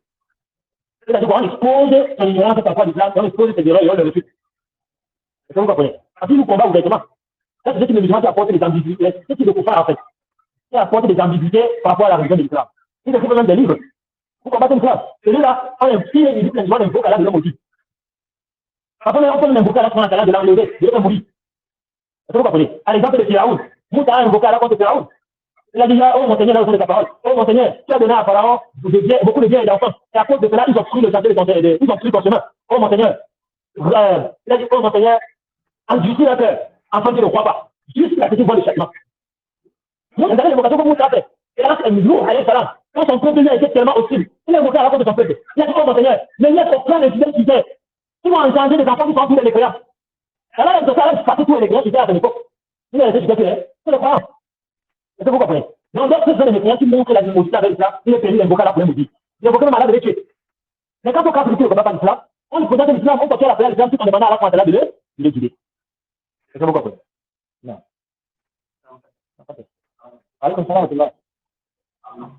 C'est-à-dire qu'on expose son ignorance par rapport à l'islam, on expose ses erreurs et on le refuse. Est-ce que vous comprenez? Parce qu'ils nous combattent ouvertement. Ça, c'est ce qui les musulmans qui apportent des ambiguïtés. C'est ce qui le koufar en fait. Qui apporte des ambiguïtés par rapport à la religion de l'islam. Ils écrivent même des livres. Vous combattez l'islam. Celui-là, si les musulmans invoquent Allah de l'homme aussi. Après, on peut même invoquer Allah de l'enlever, de l'homme mourir. Est-ce que vous comprenez? À l'exemple de Pharaon, Moussa a invoqué Allah contre Pharaon. Il a dit, oh mon Seigneur, là où sont ta parole. Oh mon Seigneur, tu as donné à Pharaon beaucoup de biens et d'enfants. Et à cause de cela, ils ont pris le chantier ils ont pris ton chemin. Oh mon Seigneur. Il a dit, oh mon Seigneur, endurcis leur cœur, afin qu'ils ne croient pas. Jusqu'à ce qu'ils voient le châtiment. Vous regardez l'invocation que Moussa a fait. Et là, c'est Nuh, alayhi salam. Quand son peuple a été tellement hostile, il a invoqué Allah contre son peuple. Il a dit, oh mon Seigneur, mais il y a trop plein d'incidents qui fait. Ils vont engendrer des enfants qui sont tous les croyants. Alors, il a passé tous les croyants qui étaient à cette époque. Il a été jusqu'à c'est le croyant. Est-ce que vous comprenez? Donc, d'autres sont des croyants qui montrent l'animosité avec l'islam, il est permis d'invoquer la pour maudit. Il invoque même Allah de les tuer. Mais quand on casse le combat par l'islam, on lui présente l'islam, on continue à la l'islam tout en demandant à Allah de les guider. Est-ce que vous comprenez? Non. Allez, comme ça, là, c'est là. Non.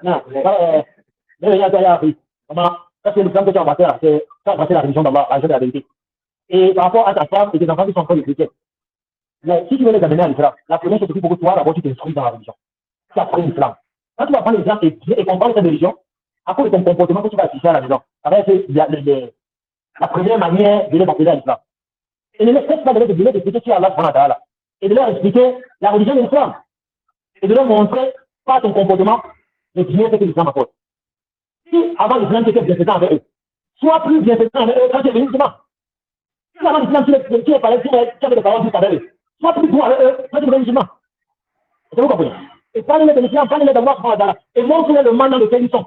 Non, il y a appris. Comment? Ça, c'est l'exemple que tu as embrassé là. C'est embrasser la religion d'Allah, la religion de la vérité. Et par rapport à ta femme et tes enfants qui sont encore des chrétiens. Mais si tu veux les amener à l'islam, la première chose, c'est pour que toi, d'abord, tu t'instruis dans la religion. Tu apprends l'islam. Quand tu vas prendre l'islam et comprendre cette religion, à cause de ton comportement que tu vas afficher à la maison, ça va être la première manière de les baptiser à l'islam. Et ne laisse pas de les expliquer qui est Allah, et de leur expliquer la religion de l'islam. Et de leur montrer par ton comportement le bien que l'islam apporte. Si avant l'islam, tu étais bienfaisant avec eux, sois plus bienfaisant avec eux quand tu es venu musulman. Si avant l'islam, tu es parlé, tu avais des paroles justes avec eux, sois plus bon avec eux quand tu es venu musulman. Est-ce que vous comprenez? Et parlez-les de l'islam, parlez-les d'Allah, et montrez-les le mal dans lequel ils sont.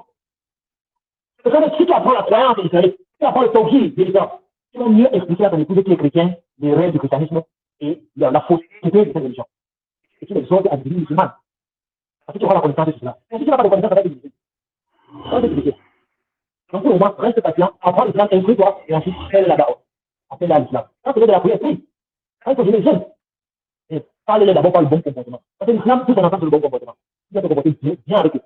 Parce que si tu apprends la croyance de l'islam, tu apprends le tawhid de l'islam, tu vas mieux expliquer à ton épouse qui est chrétien les règles du christianisme et la fausseté de cette religion. Et tu les exhortes à devenir musulman. Parce que tu auras la connaissance de cela. Et si tu n'as pas de connaissance, ça va être difficile. Ça va être difficile. Donc pour le moment, reste patient, apprends l'islam, instruis-toi, et ensuite fais la da'wah. Appelle-la à l'islam. Quand tu fais de la prière, prie. Quand tu es jeune, parle-les d'abord par le bon comportement. Parce que l'islam, tout en entend sur le bon comportement. Tu dois te comporter bien avec eux.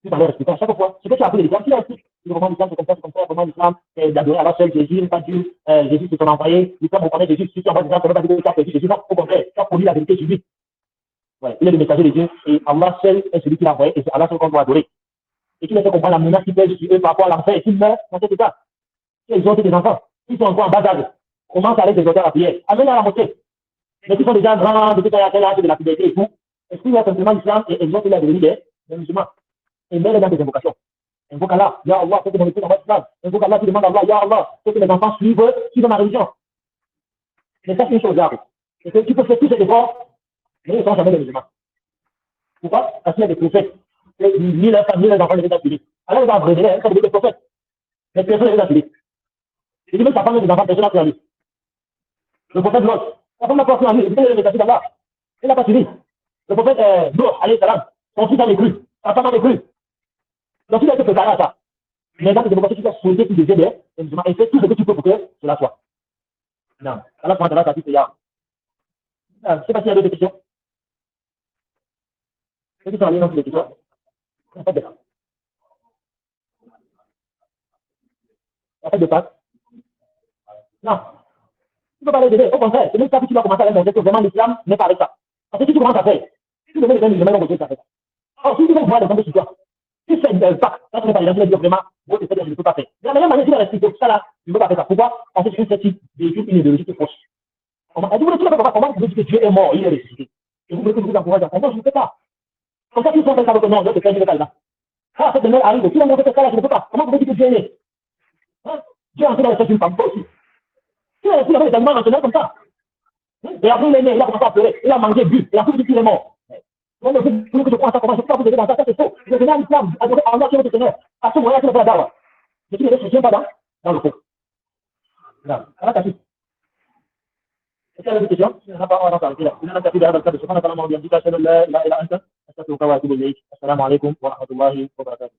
Tu vas les respecter à chaque fois. Ce que tu as appris de l'islam, tu l'expliques. Comment l'islam, c'est comme ça, comment l'islam, c'est d'adorer Allah seul, Jésus, pas Dieu, Jésus, c'est ton envoyé. L'islam, on connaît Jésus. Si tu envoies l'islam, ça ne veut pas dire que tu as perdu Jésus. Non, au contraire, tu as produit la vérité sur lui. Ouais, il est le messager de Dieu et Allah seul est celui qui l'a envoyé et c'est Allah seul qu'on doit adorer. Et qui les fait comprendre la menace qui pèse sur eux par rapport à l'enfer et s'ils meurent dans cet état. Ils ont des enfants, ils sont encore en bas âge. Commence à les exhorter à la prière. Amène-les à la mosquée. Mais qui sont déjà grands, depuis qu'il y a tel âge de la puberté et tout, explique simplement l'islam et exhorte-les à devenir des musulmans. Et mets-les dans des invocations. Invoque Allah, Ya Allah, c'est que mon épouse envoie l'islam. Invoque Allah, tu demandes à Allah, Ya Allah, c'est que les enfants suivent ma religion. Mais ça, c'est une chose grave. c'est que tu peux faire tous ces efforts, mais ils ne sont jamais des musulmans. Pourquoi? Parce qu'il y a des prophètes. Ni leurs femmes, ni leurs enfants ne les ont tués. Alors, ils ont abrévé, ça veut dire des prophètes. Mais personne ne les a tués. Et même sa femme et ses enfants, personne n'a tué. Le prophète Lot, sa femme n'a pas tué, il était le d'Allah. Il n'a pas suivi. Le prophète Noé, alayhi salam, son fils avait cru, sa femme avait cru. Donc, il a été préparé à ça. Maintenant, c'est démocratie qui a souhaité qu'il devienne des musulmans et fait tout ce que tu peux pour que cela soit. Non. Allah prend la tête, ya. Je ne sais pas s'il y a d'autres questions. Ceux qui sont allés dans les questions, il n'y a pas de débat. Il n'y a pas de débat. Non. Tu ne peux pas les aider. Au contraire, c'est même ça que tu vas commencer à leur montrer que vraiment l'islam n'est pas avec ça. Parce que si tu commences à faire, si tu devais les musulmans, ils vont ça fait ça. Alors, si tu veux voir les tomber sur toi, tu fais un pacte, quand tu ne pas les gens, tu vas dire vraiment, moi, je ne peux pas faire. De la meilleure manière, tu vas respecter tout ça là, tu ne peux pas faire ça. Pourquoi? Parce que c'est une véhicule, une idéologie qui est fausse. Elle dit, vous ne pouvez pas comment vous dites que Dieu est mort, il est ressuscité. Et vous voulez que je vous encourage à faire. Non, je ne peux pas. Comme ça, si vous faites ça, non, je vais te faire, je vais pas là. Ah, cette demain arrive, si on montre ça là, je ne peux pas. Comment vous dites que Dieu est né? Dieu est entré dans le sein d'une femme, toi aussi. Tu as reçu les animaux maintenant comme ça. Et après, il est né, il a commencé à pleurer, il a mangé, bu, et après, il est mort. Donc, vous voulez que je crois ça, comment je ne peux pas vous aider dans ça, c'est faux. Je venais à l'islam, adorer Allah qui est votre Seigneur. À ce moment-là, tu ne peux pas d'avoir. Mais tu ne soutiens pas dans le faux. Non, Allah t'a dit. Est-ce qu'il y a des questions? On n'a pas arrêté là. On a tapé derrière le cadre. Subhanallah, wa bihamdika, ashhadu an la ilaha illa anta, astaghfiruka wa atubu ilayk. Assalamu alaikum wa rahmatullahi wa barakatuh.